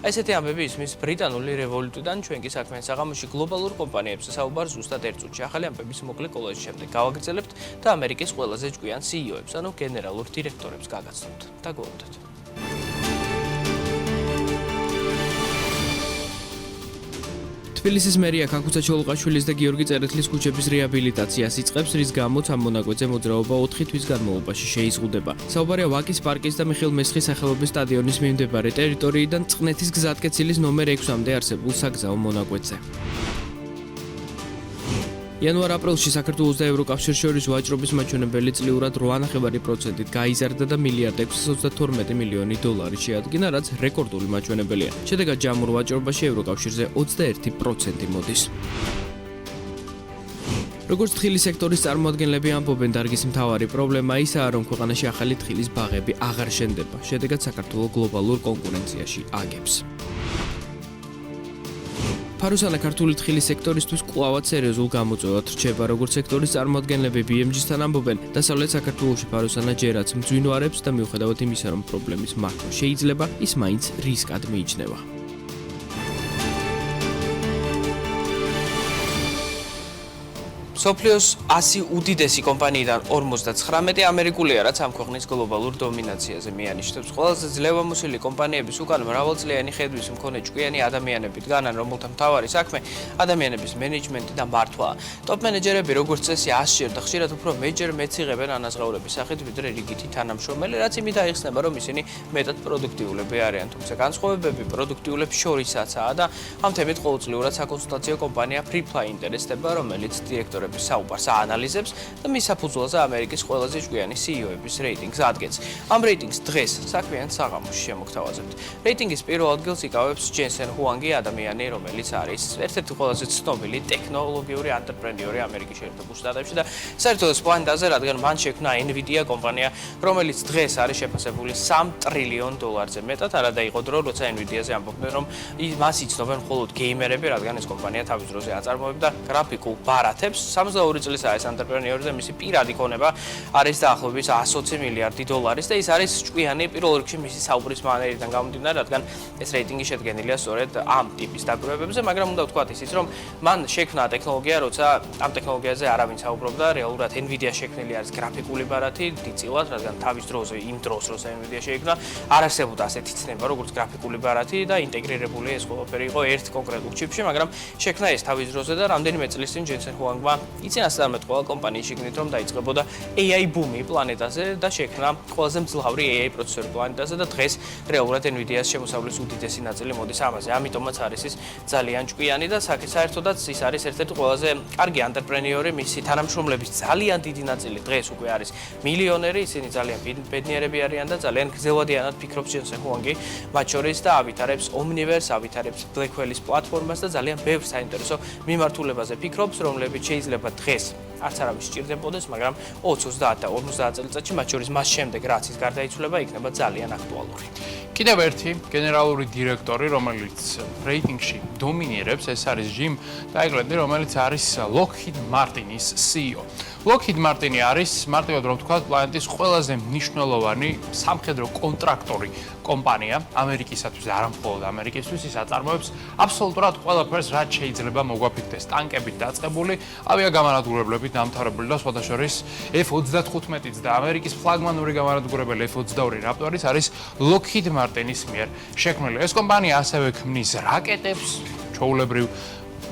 ესეთი ამბები ისმის ბრიტანული Revolut-დან, ჩვენ კი საქმიან საღამოში გლობალურ კომპანიებზე საუბარს ზუსტად 1 წუთში. ახალი ამბების მოკლე კოლაჟის შემდეგ გავაგრძელებთ და ამერიკის ყველაზე ჭკვიან CEO-ებს, ანუ გენერალურ დირექტორებს გაგაცნობთ. დაგუვოდეთ. თბილისის მერია ქაქუცა ჩოლოყაშვილის და გიორგი წერეთლის ქუჩების რეაბილიტაციას იწყებს, რის გამოც ამ მონაკვეთზე მოძრაობა 4 თვის განმავლობაში შეიზღუდება. საუბარია ვაკის პარკის და მიხეილ მესხის სახელობის სტადიონის მიმდებარე ტერიტორიიდან წყნეთის გზატკეცილის ნომერ 6-მდე არსებულ საგზაო მონაკვეთზე. იანვარ-აპრილში საქართველოს და ევროკავშირის შორის ვაჭრობის მაჩვენებელი წლიურად 8.5%-ით გაიზარდა და $1 მილიარდ 632 მილიონი შეადგინა, რაც რეკორდული მაჩვენებელია. შედეგად ჯამურ ვაჭრობაში ევროკავშირზე 21% მოდის. როგორც თხილის სექტორის წარმოადგენლები ამბობენ, დარგის მთავარი პრობლემა ისაა, რომ ქვეყანაში ახალი თხილის ბაღები აღარ შენდება. შედეგად საქართველოს გლობალურ კონკურენციაში აგებს. ფარუსანა ქართული თხილის სექტორისთვის კვლავაც სერიოზულ გამოწვევად რჩება, როგორც სექტორის წარმოადგენლები BMG-სთან ამბობენ, დასავლეთ საქართველოში ფარუსანა ჯერაც მძვინვარებს და მიუხედავად იმისა, რომ პრობლემის მართვა შეიძლება, ის მაინც რისკად მიიჩნევა. სოფლიოს 100 უდიდესი კომპანიიდან 59 ამერიკულია, რაც ამ ქვეყნის გლობალურ დომინაციაზე მიანიშნებს. ყველაზე ძლევამოსილი კომპანიების უკან მრავალწლიანი ხედვის მქონე ჭკვიანი ადამიანები დგანან, რომელთა მთავარი საქმე ადამიანების მენეჯმენტი და მართვაა. ტოპ მენეჯერები, როგორც წესი, ასჯერ და ხშირად უფრო მეჯერ მეც იღებენ ანაზღაურების სახით, ვიდრე რიგითი თანამშრომელი, რაც იმით აიხსნება, რომ ისინი მეტად პროდუქტიულები არიან, თუმცა განსხვავებები პროდუქტიულებს შორისაცაა და ამ თემით ყოველწლიურად საკონსულტაციო კომპანია Priply ინტერესდება, რომელიც დირექტორების საუბარს აანალიზებს და მის საფუძველზე ამერიკის ყველაზე ჭკვიანი CEO-ების რეიტინგს ადგენს. ამ რეიტინგს დღეს საქმიან საღამოში შემოგთავაზებთ. რეიტინგის პირველ ადგილს იკავებს ჯენსენ ჰუანგი, ადამიანი, რომელიც არის ერთ-ერთი ყველაზე ცნობილი ტექნოლოგიური ანტრეპრენიორი ამერიკის შეერთებულ შტატებში და საერთოდ პლანეტაზე, რადგან მან შექმნა Nvidia კომპანია, რომელიც დღეს არის შეფასებული $3 ტრილიონ მეტად. არადა იყო დრო, როცა Nvidia-ზე ამბობდნენ, რომ მას იცნობენ მხოლოდ გეიმერები, რადგან ეს კომპანია თავის დროზე აწარმოებდა გრაფიკულ ბარათებს. 62 წლისაა ეს ანტრეპრენიორი და მისი პირადი ქონება არის დაახლოებით $120 მილიარდი და ის არის ჭკვიანი პირველ რიგში მისი საუბრის მანერიდან გამომდინარე, რადგან ეს რეიტინგი შედგენილია სწორედ ამ ტიპის დაკვირვებებზე, მაგრამ უნდა ვთქვათ ისიც, რომ მან შექმნა ტექნოლოგია, როცა ამ ტექნოლოგიაზე არავინ საუბრობდა, რეალურად Nvidia შექმნილი არის გრაფიკული ბარათი, დიდწილად, რადგან თავის დროზე იმ დროს, როცა Nvidia შეიქმნა, არ არსებობდა ასეთი ცნება, როგორც გრაფიკული ბარათი და ინტეგრირებული ეს ყველაფერი იყო ერთ კონკრეტულ ჩიპში, მაგრამ შექმნა ეს თავის დროზე და რამდენიმე წლის წინ ჯენსენ ჰუანგმა იცინასწარმეტ ყველა კომპანიის შიგნით, რომ დაიწყებოდა AI ბუმი პლანეტაზე და შექმნა ყველაზე მძლავრი AI პროცესორი პლანეტაზე და დღეს რეალურად Nvidia-ს შემოსავლის უდიდესი ნაწილი მოდის ამაზე. ამიტომაც არის ის ძალიან ჭკვიანი და საერთოდაც ის არის ერთ-ერთი ყველაზე კარგი ანტრეპრენიორი, მისი თანამშრომლების ძალიან დიდი ნაწილი დღეს უკვე არის მილიონერი, ისინი ძალიან ბედნიერები არიან და ძალიან გრძელვადიანად ფიქრობს ჯენსენ ჰუანგი, მათ შორის და ავითარებს Omniverse, ავითარებს Blackwell-ის პლატფორმას და ძალიან ბევრ საინტერესო მიმართულებაზე ფიქრობს, რომლებიც შეიძლება დღეს არც არავის სჭირდებოდეს, მაგრამ 20-30 და 50 წელიწადში, მათ შორის მას შემდეგ, რაც ის გარდაიცვლება, იქნება ძალიან აქტუალური. კიდევ ერთი გენერალური დირექტორი, რომელიც რეიტინგში დომინირებს, ეს არის ჯიმ დაიგლენდი, რომელიც არის Lockheed Martin-ის CEO. Lockheed Martin არის მარტივად რომ ვთქვათ, პლანეტის ყველაზე მნიშვნელოვანი სამხედრო კონტრაქტორი კომპანია ამერიკისათვის და არა მხოლოდ ამერიკისთვის, ის აწარმოებს აბსოლუტურად ყველაფერს, რაც შეიძლება მოგვაფიქრდეს. ტანკებით დაწყებული, ავიაგამანადგურებლებით მიღწევებით დამთავრებული და სხვათა შორის F-35-იც და ამერიკის ფლაგმანური გამარადგურებელი F-22 Raptor-იც არის Lockheed Martin-ის მიერ შექმნილი. ეს კომპანია ასევე ქმნის რაკეტებს, ჩვეულებრივ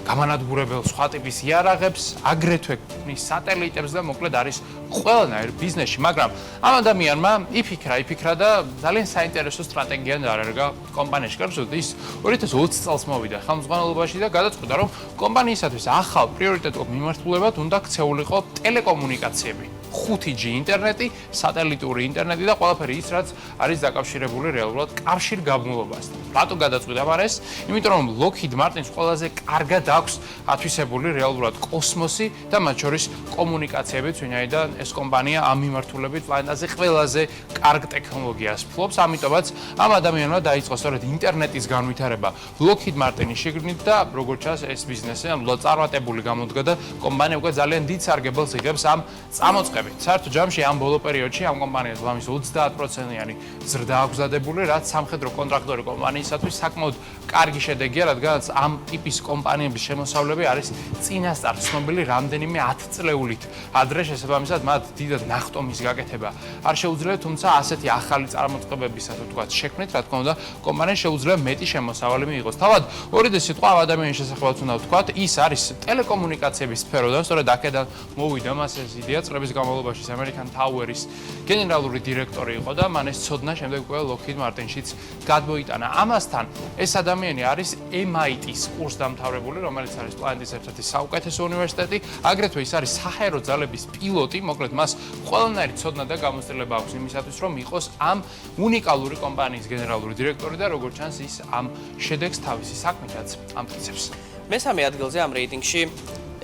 გამანადგურებელ სხვა ტიპის იარაღებს, აგრეთვე ქმნის სატელიტებს და მოკლედ არის ყველანაირ ბიზნესში, მაგრამ ამ ადამიანმა იფიქრა და ძალიან საინტერესო სტრატეგია დაარგა კომპანიაში. კარგად, ის 2020 წელს მოვიდა ხელმძღვანელობაში და გადაწყვიტა, რომ კომპანიისათვის ახალ პრიორიტეტულ მიმართულებად უნდა ქცეულიყო ტელეკომუნიკაციები. 5G ინტერნეტი, სატელიტური ინტერნეტი და ყველაფერი ის, რაც არის დაკავშირებული რეალურად კავშირგაბმულობასთან. რატო გადაწყვიტა ეს? იმიტომ რომ Lockheed Martin-ს ყველაზე კარგად აქვს ათვისებული რეალურად კოსმოსი და მათ შორის კომუნიკაციებიც, ვინაიდან ეს კომპანია ამ მიმართულებით პლანეტაზე ყველაზე კარგ ტექნოლოგიას ფლობს, ამიტომაც ამ ადამიანმა დაიწყო სწორედ ინტერნეტის განვითარება Lockheed Martin-ის შიგნით და როგორც ჩანს ეს ბიზნესი ამბლად წარმატებული გამოდგა და კომპანია უკვე ძალიან დიდ სარგებელს იღებს ამ წამოწყებით. საერთო ჯამში ამ ბოლო პერიოდში ამ კომპანიას ლამის 30%-იანი ზრდა აქვს დადებული, რაც სამხედრო კონტრაქტორი კომპანიისათვის საკმაოდ კარგი შედეგია, რადგანაც ამ ტიპის კომპანიების შემოსავლები არის წინასწარ ცნობილი რამდენიმე 10 წლეულით. ადრე შესაბამისად მათ დიდად ნახტომის გაკეთება არ შეუძლია, თუმცა ასეთი ახალი წარმოწყობების ასე ვთქვათ შექმნით, რა თქმა უნდა, კომპანიას შეუძლია მეტი შემოსავალი მიიღოს. თავად ორიდე სიტყვა ამ ადამიანის შესახებაც უნდა ვთქვათ, ის არის ტელეკომუნიკაციების სფეროდან, სწორედ აქედან მოვიდა მას ეს იდეა წლების განმავლობაში American Tower-ის გენერალური დირექტორი იყო და მან ეს ცოდნა შემდეგ უკვე Lockheed Martin-შიც გადმოიტანა. ამასთან ეს ადამიანი არის MIT-ის კურსდამთავრებული, რომელიც არის პლანეტის ერთ-ერთი საუკეთესო უნივერსიტეტი, აგრეთვე ის არის საჰაერო ძალების პილოტი, მოკლედ მას ყველანაირი ცოდნა და გამოცდილება აქვს იმისათვის, რომ იყოს ამ უნიკალური კომპანიის გენერალური დირექტორი და როგორც ჩანს ის ამ შედეგს თავისი საქმითაც ამტკიცებს. მესამე ადგილზე ამ რეიტინგში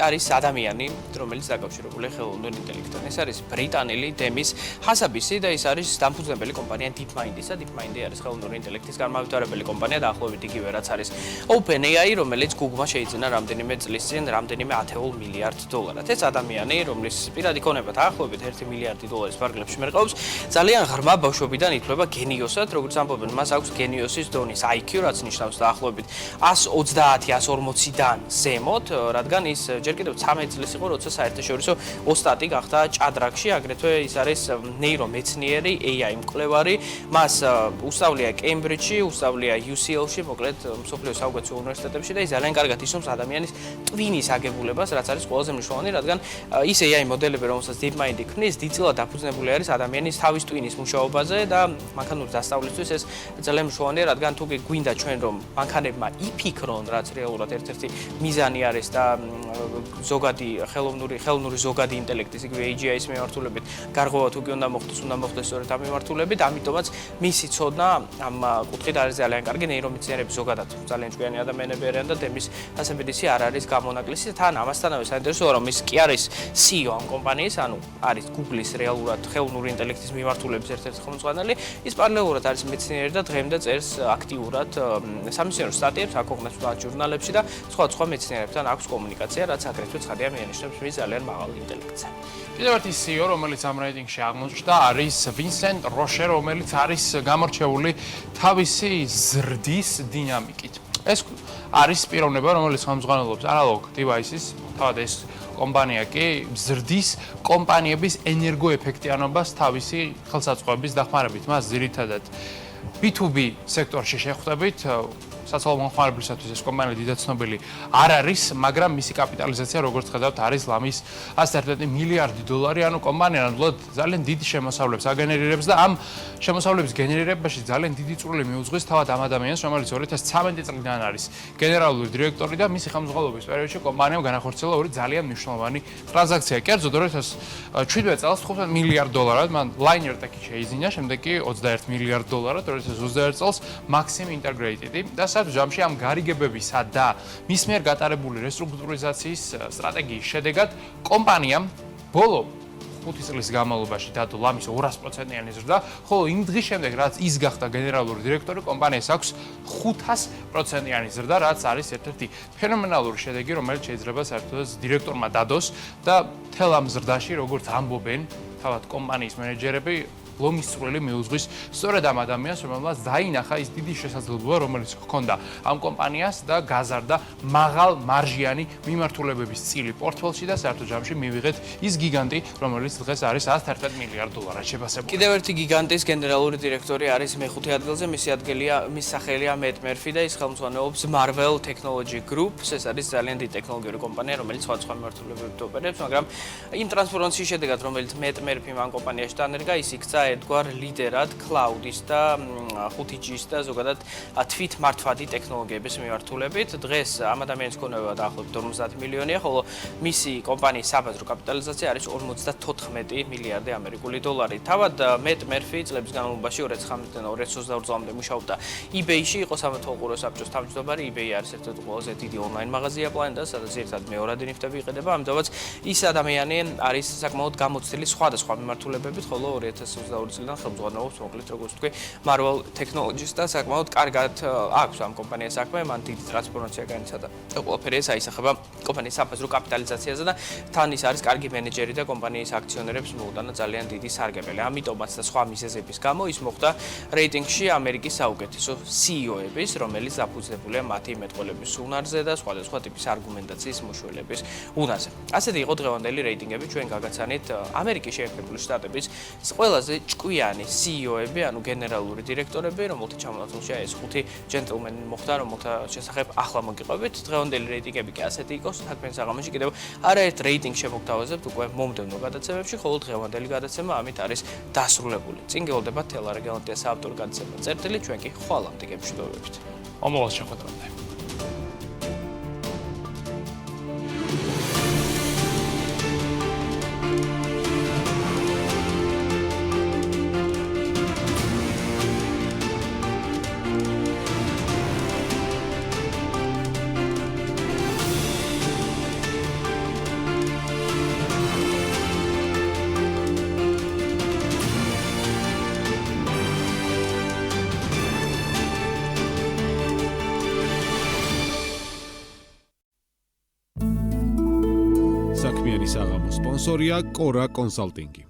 არის ადამიანი, რომელიც დაკავშირებულია ხელოვნურ ინტელექტთან. ეს არის ბრიტანელი დემის ჰასაბისი და ის არის დამფუძნებელი კომპანია DeepMind-ისა. DeepMind-ი არის ხელოვნური ინტელექტის განმავითარებელი კომპანია და ახლობით იგივე რაც არის OpenAI, რომელიც Google-მა შეიძინა რამდენიმე წლის წინ რამდენიმე 10 მილიარდ დოლარად. ეს ადამიანი, რომლის პირადი ქონება დაახლოებით 1 მილიარდი დოლარის ფარგლებში მერყეობს, ძალიან ღრმა ბავშვობიდან ითვლება გენიოსად, როგორც ამბობენ, მას აქვს გენიოსის დონის IQ, რაც ნიშნავს დაახლოებით 130-140-დან ზემოთ, რადგან ის ჯერ კიდევ 13 წლის იყო, როცა საერთაშორისო ოსტატი გახდა ჭადრაკში, აგრეთვე ის არის ნეირომეცნიერი, AI მკვლევარი, მას უსწავლია კემბრიჯში, უსწავლია UCL-ში, მოკლედ მსოფლიოს საუკეთესო უნივერსიტეტებში და ის ძალიან კარგად ისწავლებს ადამიანის ტვინის აგებულებას, რაც არის ყველაზე მნიშვნელოვანი, რადგან ის AI მოდელები, რომელსაც DeepMind-ი ქმნის, დიდწილად დაფუძნებული არის ადამიანის თავის ტვინის მუშაობაზე და მანქანური დასწავლისთვის ეს ძალიან მნიშვნელოვანია, რადგან თუ გვინდა ჩვენ რომ მანქანებმა იფიქრონ, რაც რეალურად ერთ-ერთი მიზანი არის და ზოგადი ხელოვნური ზოგადი ინტელექტის იგივე AGI-ის მიმართულებით გარღვევა თუ კი უნდა მოხდეს სწორედ ამ მიმართულებით, ამიტომაც მისი ცოდნა ამ კუთხით არის ძალიან კარგი. ნეირომეცნიერები ზოგადად ძალიან ჭკვიანი ადამიანები არიან და დემის ჰასაბისი არ არის გამონაკლისი. თან ამასთანავე საინტერესოა, რომ ის კი არის CEO ამ კომპანიის, ანუ არის Google-ის რეალურად ხელოვნური ინტელექტის მიმართულების ერთ-ერთი ხელმძღვანელი. ის პარალელურად არის მეცნიერი და დღემდე წერს აქტიურად სამეცნიერო სტატიებს აკონგრესულ ჟურნალებში და სხვა მეცნიერებთან აქვს კომუნიკაცია, რაც აგრეთვე ცხადია მიანიშნებს მის ძალიან მაღალ ინტელექტზე. კიდევ ერთი CEO, რომელიც ამ რეიტინგში აღმოჩნდა, არის Vincent Roche, რომელიც არის გამორჩეული თავისი ზრდის დინამიკით. ეს არის პიროვნება, რომელიც ხელმძღვანელობს Analog Devices, თავად ეს კომპანია კი ზრდის კომპანიების ენერგოეფექტიანობას თავისი ხელსაწყოების დახმარებით. მას ძირითადად B2B სექტორში შეხვდებით, საცალო მომხმარებლისათვის ეს კომპანია დიდად ცნობილი არ არის, მაგრამ მისი კაპიტალიზაცია, როგორც ხედავთ, არის ლამის 111 მილიარდი დოლარი, ანუ კომპანია ნამდვილად ძალიან დიდი შემოსავლებს აგენერირებს და ამ შემოსავლების გენერირებაში ძალიან დიდი წვლილი მიუძღვის თავად ამ ადამიანს, რომელიც 2013 წლიდან არის გენერალური დირექტორი და მისი ხელმძღვანელობის პერიოდში კომპანიამ განახორციელა ორი ძალიან მნიშვნელოვანი ტრანზაქცია. კერძოდ 2017 წელს 15 მილიარდ დოლარად მან Liner Tech შეიძინა, შემდეგ კი 21 მილიარდ დოლარად 2021 წელს Maxim Integrated და ჯამში ამ გარიგებებისა და მის მიერ გატარებული რესტრუქტურიზაციის სტრატეგიის შედეგად კომპანიამ ბოლო 5 წლის განმავლობაში დადო ლამის 200%-იანი ზრდა, ხოლო იმ დღის შემდეგ, რაც ის გახდა გენერალური დირექტორი, კომპანიას აქვს 500%-იანი ზრდა, რაც არის ერთ-ერთი ფენომენალური შედეგი, რომელიც შეიძლება საერთოდ დირექტორმა დადოს და მთელ ამ ზრდაში, როგორც ამბობენ თავად კომპანიის მენეჯერები, ლომის წვრილი მიუძღვის სწორედ ამ ადამიანს, რომელმაც დაინახა ის დიდი შესაძლებლობა, რომელიც ჰქონდა ამ კომპანიას და გაზარდა მაღალ მარჟიანი მიმართულებების წილი პორტფელში და საერთო ჯამში მივიღეთ ის გიგანტი, რომელიც დღეს არის 111 მილიარდ დოლარად შეფასებული. კიდევ ერთი გიგანტის გენერალური დირექტორი არის მეხუთე ადგილზე, მის სახელია მეტ მერფი და ის ხელმძღვანელობს Marvel Technology Group-ს. ეს არის ძალიან დიდი ტექნოლოგიური კომპანია, რომელიც სხვადასხვა მიმართულებებით ოპერებს, მაგრამ იმ ტრანსფორმაციის შედეგად, რომელიც მეტ მერფი ამ კომპანიაში დანერგა, ის იქცა ერთგვარ ლიდერად cloud-ის და 5G-ის და ზოგადად თვითმართვადი ტექნოლოგიების მიმართულებით. დღეს ამ ადამიანის ქონება დაახლოებით 50 მილიონია, ხოლო მისი კომპანიის საბაზრო კაპიტალიზაცია არის 54 მილიარდი ამერიკული დოლარი. თავად მეტ მერფი წლების განმავლობაში 2019-დან 2022 წლამდე მუშაობდა eBay-ში, იყო სამართალ უყურო საბჭოს თავმჯდომარე. eBay არის ერთ-ერთი ყველაზე დიდი ონლაინ მაღაზია პლანეტაზე, სადაც ერთად მეორადი ნიფტები იყიდება. ამიტომაც ის ადამიანი არის საკმაოდ გამოცდილი სხვადასხვა მიმართულებებით, ხოლო 2022 წლიდან ხელმძღვანელობს მოკლედ როგორც ვთქვი Marvel Technologies და საკმაოდ კარგად აქვს ამ კომპანიას საქმე, მან დიდი ტრანსფორმაცია განიცადა. ყველაფერი ეს აისახება კომპანიის საბაზრო კაპიტალიზაციაზე და თან ის არის კარგი მენეჯერი და კომპანიის აქციონერებს მოუტანა ძალიან დიდი სარგებელი. ამიტომაც და სხვა მიზეზების გამო ის მოხვდა რეიტინგში ამერიკის საუკეთესო CEO-ების, რომელიც დაფუძნებულია მათი მეტყველების უნარზე და სხვადასხვა ტიპის არგუმენტაციის მოშველების უნარზე. ასეთი იყო დღევანდელი რეიტინგები, ჩვენ გაგაცანით ამერიკის შეერთებული შტატების ყველაზე ჭკვიანი CEO-ები, ანუ გენერალური დირექტორები, რომელთა ჩამონაცვლშია ეს 5 ჯენტლმენი მოხდა, რომელთა შესახებ ახლა მოგიყვებით. დღევანდელი რეიტინგები კი ასეთი იყო, საქმიან საღამოში კიდევ არაერთ რეიტინგ შემოგთავაზებთ უკვე მომდევნო გადაცემებში, ხოლო დღევანდელი გადაცემა ამით არის დასრულებული. წინ გელოდება თელარეგალანტია საავტორო გადაცემა წერტილი, ჩვენ კი ხვალ ამ ტიპებში ვდოვებით. მომავალ შეხვედრამდე. საქმიანი საღამოს სპონსორია Cora Consulting.